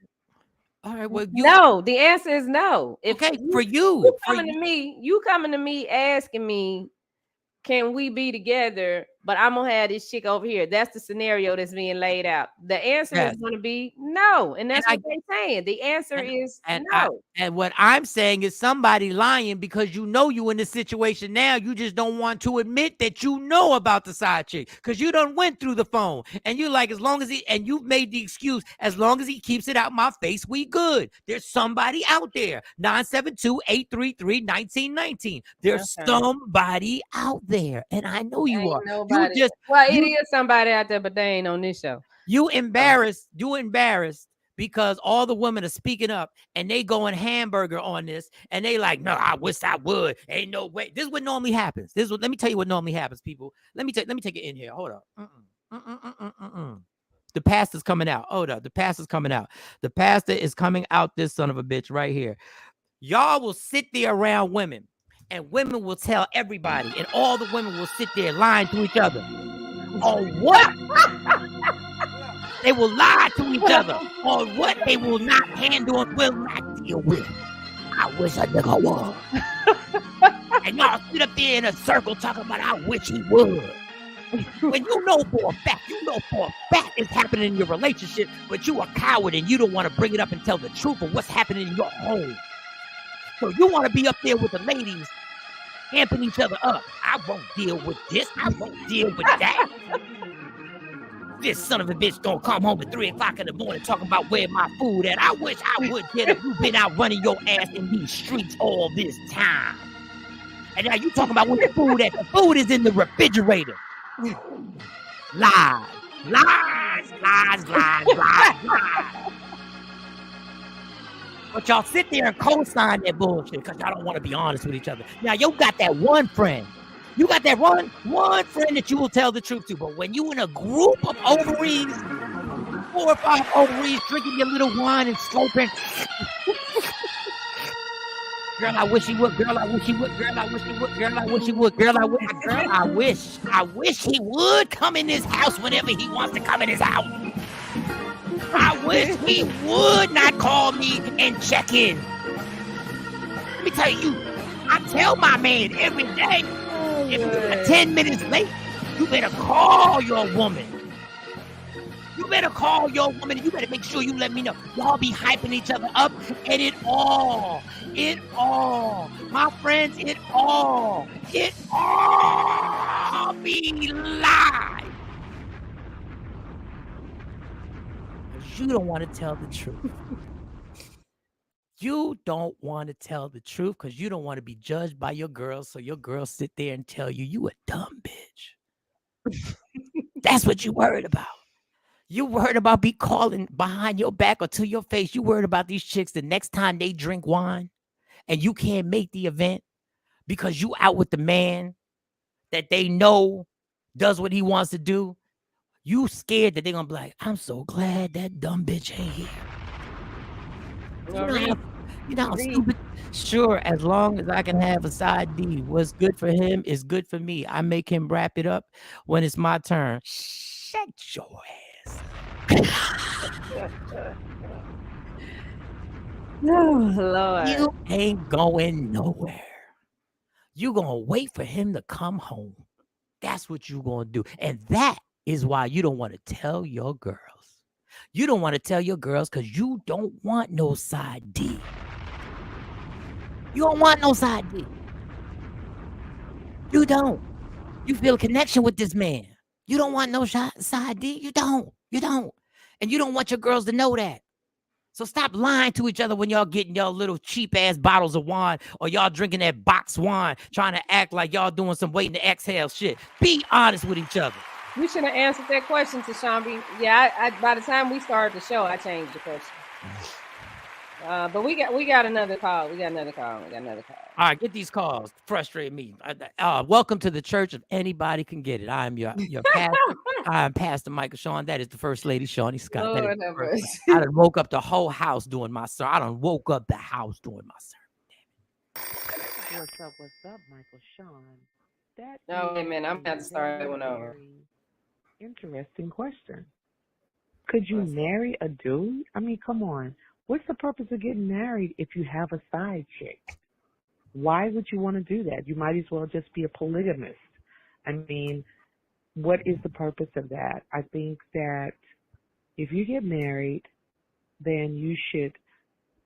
All right, well, no, the answer is no. For you coming to me asking me, can we be together? But I'm gonna have this chick over here. That's the scenario that's being laid out. The answer is going to be no, and that's what they're saying. The answer is no. And what I'm saying is somebody lying because you know you in this situation now. You just don't want to admit that you know about the side chick because you done went through the phone and you like, as long as and you've made the excuse, as long as he keeps it out my face, we good. There's somebody out there. 972-833-1919. There's somebody out there, and I know you are. It is somebody out there, but they ain't on this show. You embarrassed because all the women are speaking up and they going hamburger on this and they like, no, I wish I would. Ain't no way. This is what normally happens. Let me tell you what normally happens, people. Let me take it in here. Hold up. The pastor's coming out. Hold up. The pastor's coming out. The pastor is coming out, this son of a bitch right here. Y'all will sit there around women and women will tell everybody and all the women will sit there lying to each other. On what? They will lie to each other on what they will not handle and will not deal with. I wish a nigga would. And y'all sit up there in a circle talking about I wish he would. When you know for a fact it's happening in your relationship, but you a coward and you don't want to bring it up and tell the truth of what's happening in your home. So you want to be up there with the ladies amping each other up. I won't deal with this. I won't deal with that. This son of a bitch gonna come home at 3 o'clock in the morning talking about where my food at. I wish I would get if you've been out running your ass in these streets all this time. And now you talking about where the food at. The food is in the refrigerator. Lies. But y'all sit there and co-sign that bullshit because y'all don't want to be honest with each other. Now, you got that one friend You got that one friend that you will tell the truth to. But when you in a group of ovaries, 4 or 5 ovaries, drinking your little wine and slurping. Girl, I wish he would. Girl, I wish he would. Girl, I wish he would. Girl, I wish he would. Girl, I wish he would come in this house whenever he wants to come in his house. I wish he would not call me and check in. Let me tell you, I tell my man every day, if you're 10 minutes late, you better call your woman. You better call your woman and you better make sure you let me know. Y'all be hyping each other up and it all, my friends, it all be live. Because you don't want to tell the truth. You don't want to tell the truth because you don't want to be judged by your girls. So your girls sit there and tell you a dumb bitch. That's what you worried about. You worried about be calling behind your back or to your face. You worried about these chicks the next time they drink wine and you can't make the event because you out with the man that they know does what he wants to do. You scared that they're going to be like, I'm so glad that dumb bitch ain't here. You know how stupid? Sure, as long as I can have a side D, what's good for him is good for me. I make him wrap it up when it's my turn. Shut your ass. Oh, Lord. You ain't going nowhere. You gonna wait for him to come home. That's what you gonna do. And that is why you don't want to tell your girls. You don't want to tell your girls because you don't want no side D. You don't want no side D. You don't. You feel a connection with this man. You don't want no side D. You don't. And you don't want your girls to know that. So stop lying to each other when y'all getting y'all little cheap ass bottles of wine or y'all drinking that box wine, trying to act like y'all doing some waiting to exhale shit. Be honest with each other. We should have answered that question to Shawn B. Yeah, I by the time we started the show, I changed the question. But we got another call. We got another call. All right, get these calls. Frustrate me. Welcome to the church of anybody can get it. I am your pastor. I am Pastor Michael Shawn. That is the First Lady, Shawnee Scott. Lord have mercy. I done woke up the whole house doing my sermon. I done woke up the house doing my sermon. What's up, Michael Shawn? That wait a minute. I'm going to have to start that one over. Interesting question. Could you marry a dude? I mean, come on. What's the purpose of getting married if you have a side chick? Why would you want to do that? You might as well just be a polygamist. I mean, what is the purpose of that? I think that if you get married, then you should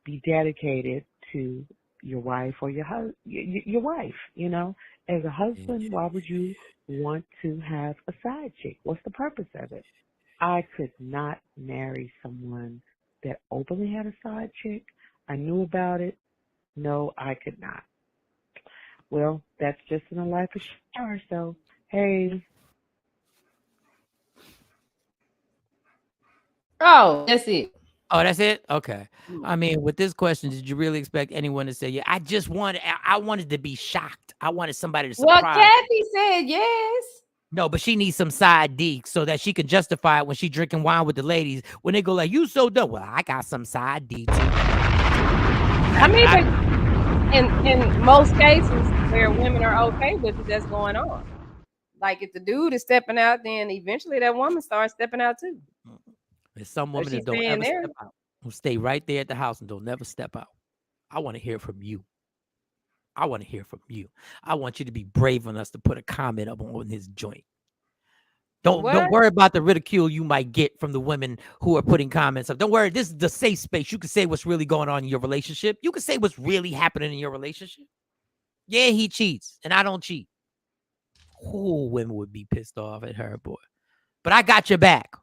be dedicated to your wife or your wife, you know. As a husband, why would you want to have a side chick? What's the purpose of it? I could not marry someone that openly had a side chick. I knew about it. No, I could not. Well, that's just in a life of sure. So, hey. Oh, that's it. Oh, that's it? Okay. I mean, with this question, did you really expect anyone to say, yeah, I wanted to be shocked. I wanted somebody to surprise. Well, Kathy said yes. No, but she needs some side D so that she can justify it when she drinking wine with the ladies. When they go like, you so dumb. Well, I got some side D too. I mean, but in most cases where women are okay with it, that's going on. Like if the dude is stepping out, then eventually that woman starts stepping out too. There's some women that don't ever step out, who stay right there at the house and don't never step out. I want to hear from you. I want you to be brave enough to put a comment up on his joint. Don't worry about the ridicule you might get from the women who are putting comments up. Don't worry. This is the safe space. You can say what's really going on in your relationship. You can say what's really happening in your relationship. Yeah, he cheats and I don't cheat. Oh, women would be pissed off at her, boy. But I got your back.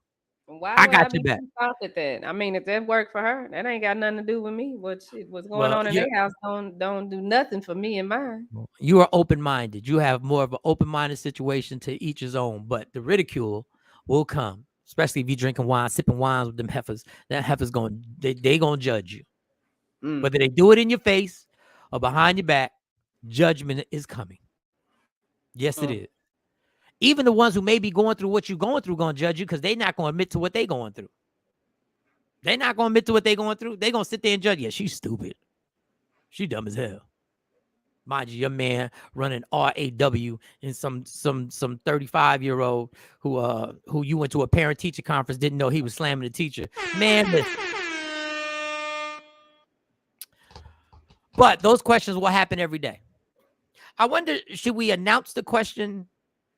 I got your back. At that. I mean, if that worked for her, that ain't got nothing to do with me. What's going on in their house don't do nothing for me and mine. You are open-minded. You have more of an open-minded situation, to each his own. But the ridicule will come, especially if you're drinking wine, sipping wines with them heifers. That heifer's they gonna judge you. Whether they do it in your face or behind your back, judgment is coming. Yes, it is. Even the ones who may be going through what you're going through going to judge you because they're not going to admit to what they're going through. They're not going to admit to what they're going through. They're going to sit there and judge. Yeah, she's stupid. She dumb as hell. Mind you, your man running RAW and some 35-year-old who you went to a parent-teacher conference, didn't know he was slamming the teacher. Man, listen. But those questions will happen every day. I wonder, should we announce the question?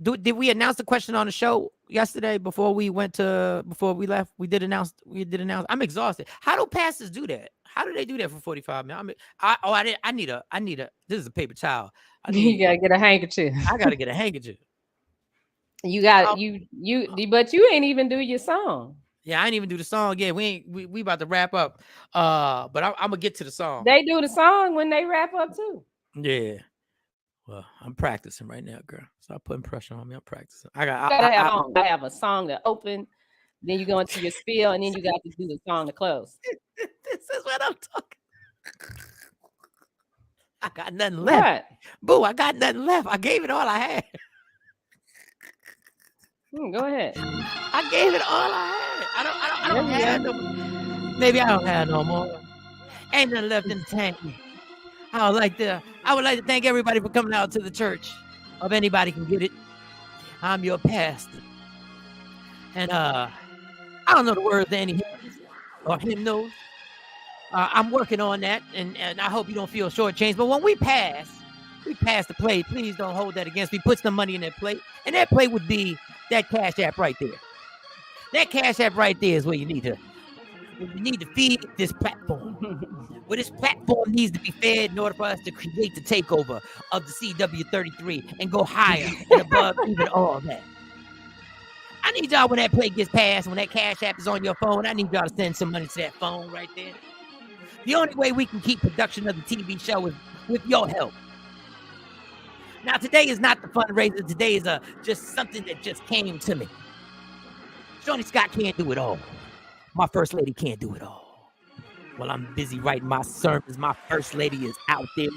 Did we announce the question on the show yesterday before we left? We did announce. I'm exhausted. How do pastors do that? How do they do that for 45 minutes? I need a. This is a paper towel. You gotta get a handkerchief. I gotta get a handkerchief. You got but you ain't even do your song. Yeah, I ain't even do the song yet. We about to wrap up. But I'm gonna get to the song. They do the song when they wrap up too. Yeah. Well, I'm practicing right now, girl. Stop putting pressure on me. I'm practicing. I have a song to open, then you go into your spiel, and then you got to do the song to close. This is what I'm talking. I got nothing left. What? Boo, I got nothing left. I gave it all I had. Go ahead. I gave it all I had. I don't have no more. Maybe I don't have no more. Ain't nothing left in the tank. I would like to thank everybody for coming out to the church. If anybody can get it, I'm your pastor. And I don't know the words to any hymns or hymnals. I'm working on that, and I hope you don't feel shortchanged. But when we pass the plate. Please don't hold that against me. Put some money in that plate, and that plate would be that Cash App right there. That Cash App right there is where you need to feed this platform. Where this platform needs to be fed in order for us to create the takeover of the CW33 and go higher and above even all that. I need y'all, when that plate gets passed, when that Cash App is on your phone, I need y'all to send some money to that phone right there. The only way we can keep production of the TV show is with your help. Now, today is not the fundraiser. Today is just something that just came to me. Shawnee Scott can't do it all. My first lady can't do it all. While I'm busy writing my sermons, my first lady is out there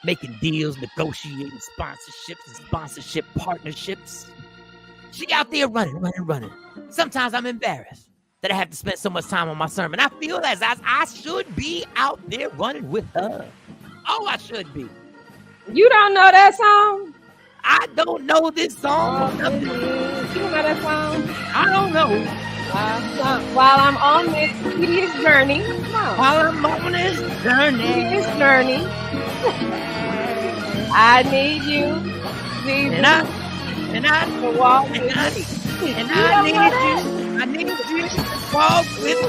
making deals, negotiating sponsorships and sponsorship partnerships. She out there running. Sometimes I'm embarrassed that I have to spend so much time on my sermon. I feel as I should be out there running with her. Oh, I should be. You don't know that song? I don't know this song. You don't know that song? I don't know. While I'm on this tedious journey. While I'm on this journey. I need you. Jesus. And I need you to walk with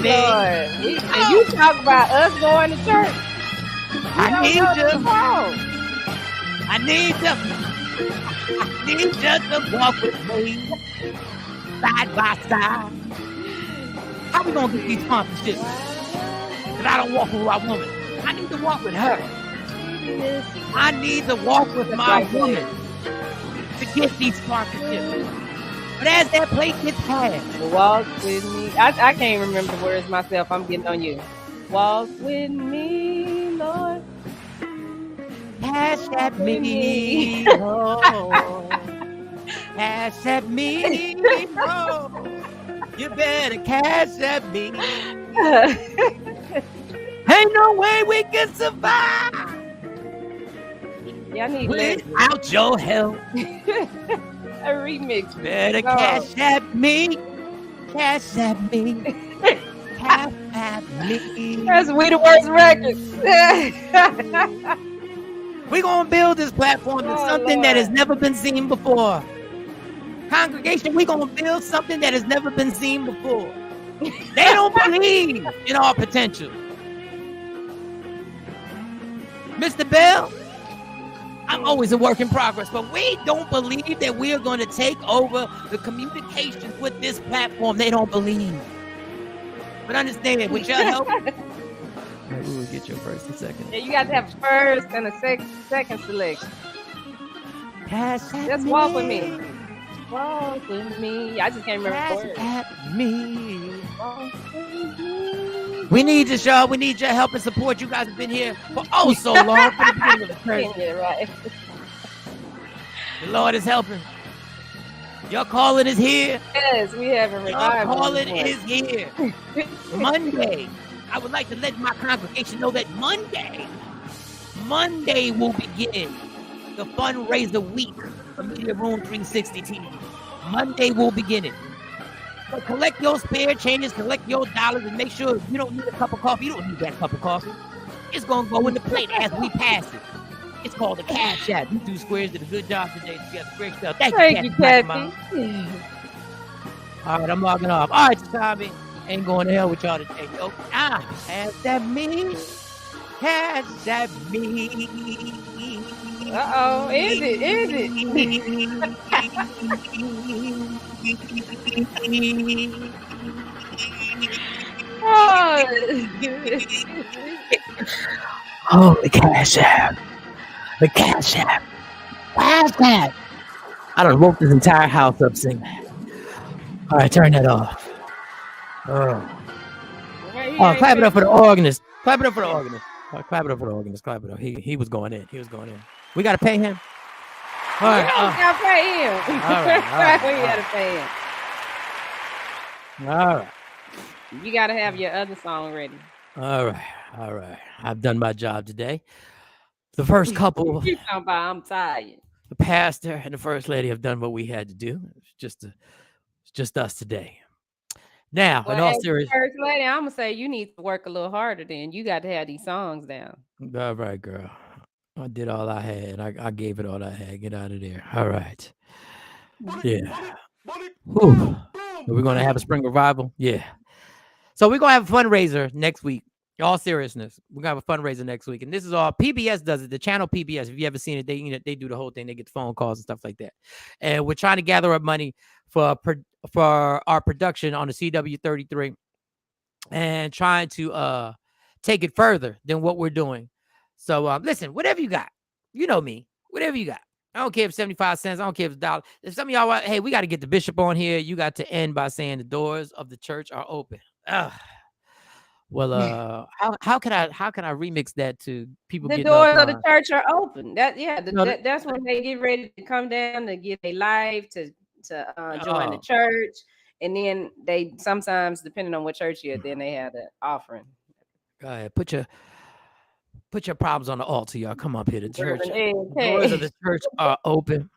me. And you talk about us going to church. I need you to walk with me side by side. How we gonna get these sponsorships? Because I don't walk with my woman. I need to walk with her. I need to walk with my woman to get these sponsorships. But as that plate gets passed, walk with me. I can't remember the words myself. I'm getting on you. Walk with me, Lord. Cash at me, Lord. Cash at me, Lord. You better cash at me. Ain't no way we can survive without your help. A remix. Better cash at me. Cash at me. Cash at me. That's We the Worst Records. We're going to build this platform to something that has never been seen before. Congregation, we're going to build something that has never been seen before. They don't believe in our potential. Mr. Bell, I'm always a work in progress, but we don't believe that we are going to take over the communications with this platform. They don't believe. But understand, with your help, maybe we'll get your first and second. Yeah, you got to have a first and a second selection. Just walk with me. Walk with me. I just can't remember the words. At me. Walk with me. We need you, y'all. We need your help and support. You guys have been here for so long. For the beginning of the church. Yeah, right. The Lord is helping. Your calling is here. Yes, we have a revival. Your calling is here. Monday. I would like to let my congregation know that Monday will begin the fundraiser week for Media Room 360 TV. Monday will begin it. So collect your spare changes, collect your dollars, and make sure if you don't need a cup of coffee, you don't need that cup of coffee. It's going to go in the plate as we pass it. It's called the Cash App. You two squares did a good job today. You got great stuff. Thank you, Kathy. All right, I'm logging off. All right, Tommy. Ain't going to hell with y'all today. Yo, cash that me. Cash that me. Uh-oh, is it? Oh, the Cash App. The Cash App. Cash App. I done woke this entire house up singing. All right, turn that off. Oh, clap it up for the organist. Clap it up for the organist. Clap it up for the organist. Clap it up. He was going in. He was going in. We got to pay him. All right. We got to pay him. All right. We got to pay him. All right. You got to have your other song ready. All right. I've done my job today. The first couple. You talking about I'm tired. The pastor and the first lady have done what we had to do. It's just us today. Now, in all seriousness, first lady, I'm gonna say you need to work a little harder. Then you got to have these songs down. All right, girl. I did all I had. I gave it all I had. Get out of there. All right. Yeah. Whew. Are we gonna have a spring revival? Yeah. So we're gonna have a fundraiser next week. In all seriousness, we're gonna have a fundraiser next week, and this is all PBS does it. The channel PBS. If you ever seen it, they do the whole thing. They get phone calls and stuff like that. And we're trying to gather up money for our production on the CW33, and trying to take it further than what we're doing. So listen, whatever you got, you know me, whatever you got. I don't care if 75 cents. I don't care if it's $1. If some of y'all, hey, we got to get the bishop on here. You got to end by saying the doors of the church are open. Well, how can I remix that to people? The doors of the church are open. That's when they get ready to come down to get a life to join the church, and then they sometimes, depending on what church you're at, then they have the offering. Go ahead, put your problems on the altar, y'all. Come up here. The church Hey. doors of the church are open.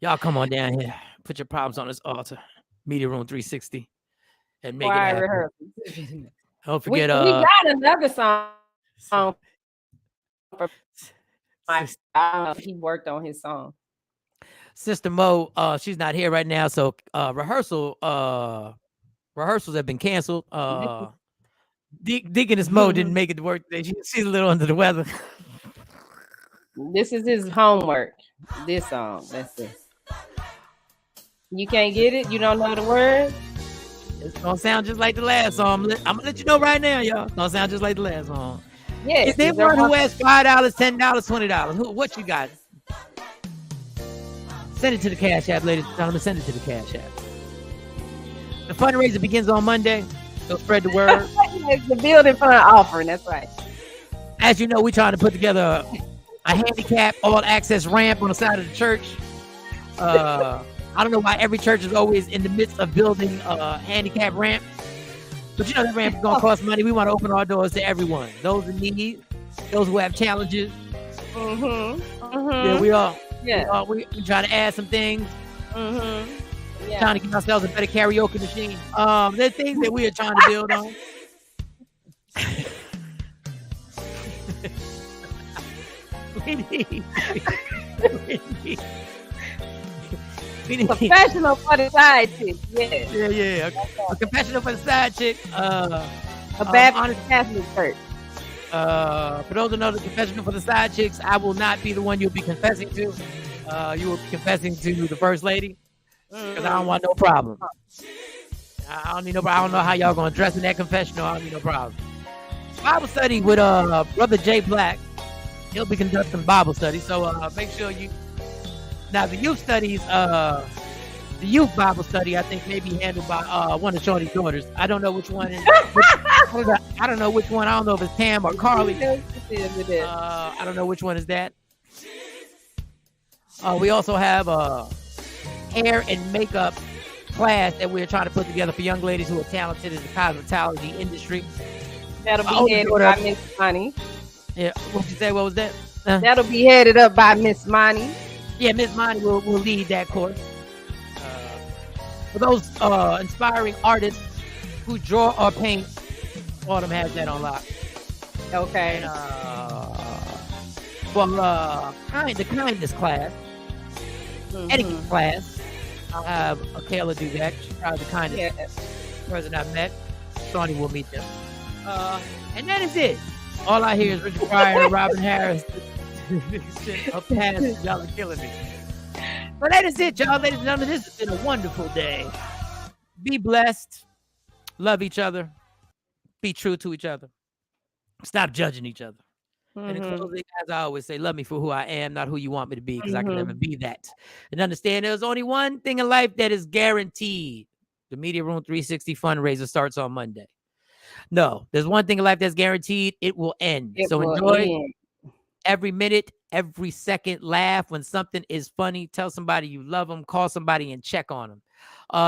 Y'all come on down here. Put your problems on this altar. Media Room 360, and make it happen. Don't forget. We got another song. For I don't know if he worked on his song. Sister Mo, she's not here right now, so rehearsals have been canceled. Deaconess Mo didn't make it to work today. She's a little under the weather. This is his homework. This song. That's it. You can't get it? You don't know the words? It's gonna sound just like the last song. I'm gonna let you know right now, y'all. It's gonna sound just like the last song. Yes. Is there one who has $5, $10, $20? What you got? Send it to the Cash App, ladies and gentlemen. Send it to the Cash App. The fundraiser begins on Monday. So spread the word. The building fund offering. That's right. As you know, we're trying to put together a handicap all-access ramp on the side of the church. I don't know why every church is always in the midst of building a handicap ramp. But you know that ramp is going to cost money. We want to open our doors to everyone. Those in need, those who have challenges. Yeah, we are. Yeah. We try to add some things. Yeah. Trying to give ourselves a better karaoke machine. There's things that we are trying to build on. we need professional for the side chick. Yeah. A confessional for the side chick. A Baptist Catholic church. For those who know the confessional for the side chicks, I will not be the one you'll be confessing to. You will be confessing to the first lady, because I don't want no problem. I don't need no problem. I don't know how y'all gonna dress in that confessional. I don't need no problem. Bible study with Brother Jay Black. He'll be conducting Bible study, so make sure you. Now the youth studies, the youth Bible study, I think may be handled by one of Shawnee's daughters. I don't know which one. I don't know which one. I don't know if it's Tam or Carly. I don't know which one is that. We also have a hair and makeup class that we're trying to put together for young ladies who are talented in the cosmetology industry. That'll be headed by Miss Money. Yeah, what you say? What was that? That'll be headed up by Miss Money. Yeah, Miss Money will lead that course. For those inspiring artists who draw or paint, Autumn has that on lock. Okay. And, the kindness class, etiquette class, I'll have Kayla do that. She's probably the kindest person I've met. Shawnee will meet them. And that is it. All I hear is Richard Pryor and Robin Harris. Y'all are killing me. But that is it, y'all. Ladies and gentlemen, this has been a wonderful day. Be blessed. Love each other. Be true to each other. Stop judging each other. And in closing, as I always say, love me for who I am, not who you want me to be, because I can never be that. And understand there's only one thing in life that is guaranteed. The Media Room 360 fundraiser starts on Monday. No, there's one thing in life that's guaranteed. It will end. So enjoy every minute, every second. Laugh when something is funny. Tell somebody you love them. Call somebody and check on them.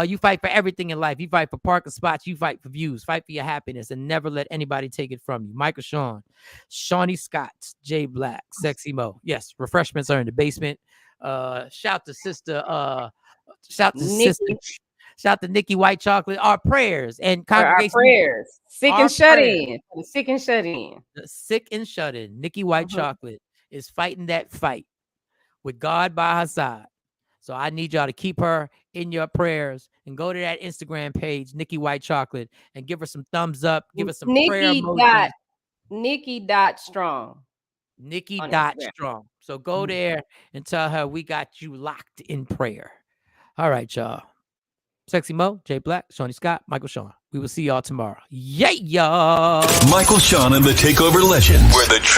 You fight for everything in life. You fight for parking spots. You fight for views. Fight for your happiness and never let anybody take it from you. Michael Shawn, Shawnee Scott, Jay Black, Sexy Mo. Yes, refreshments are in the basement. Shout to sister. Shout to Nikki White Chocolate. Our prayers and congregation. Our prayers. Sick and shut in. Sick and shut in. The sick and shut in. Nikki White Chocolate is fighting that fight with God by her side. So I need y'all to keep her in your prayers and go to that Instagram page, Nikki White Chocolate, and give her some thumbs up. Give her some prayer emojis. Nikki.strong. Nikki.strong. So go there and tell her we got you locked in prayer. All right, y'all. Sexy Mo, Jay Black, Shawnee Scott, Michael Shawn. We will see y'all tomorrow. Yeah, y'all. Michael Shawn and the Takeover Legend, where the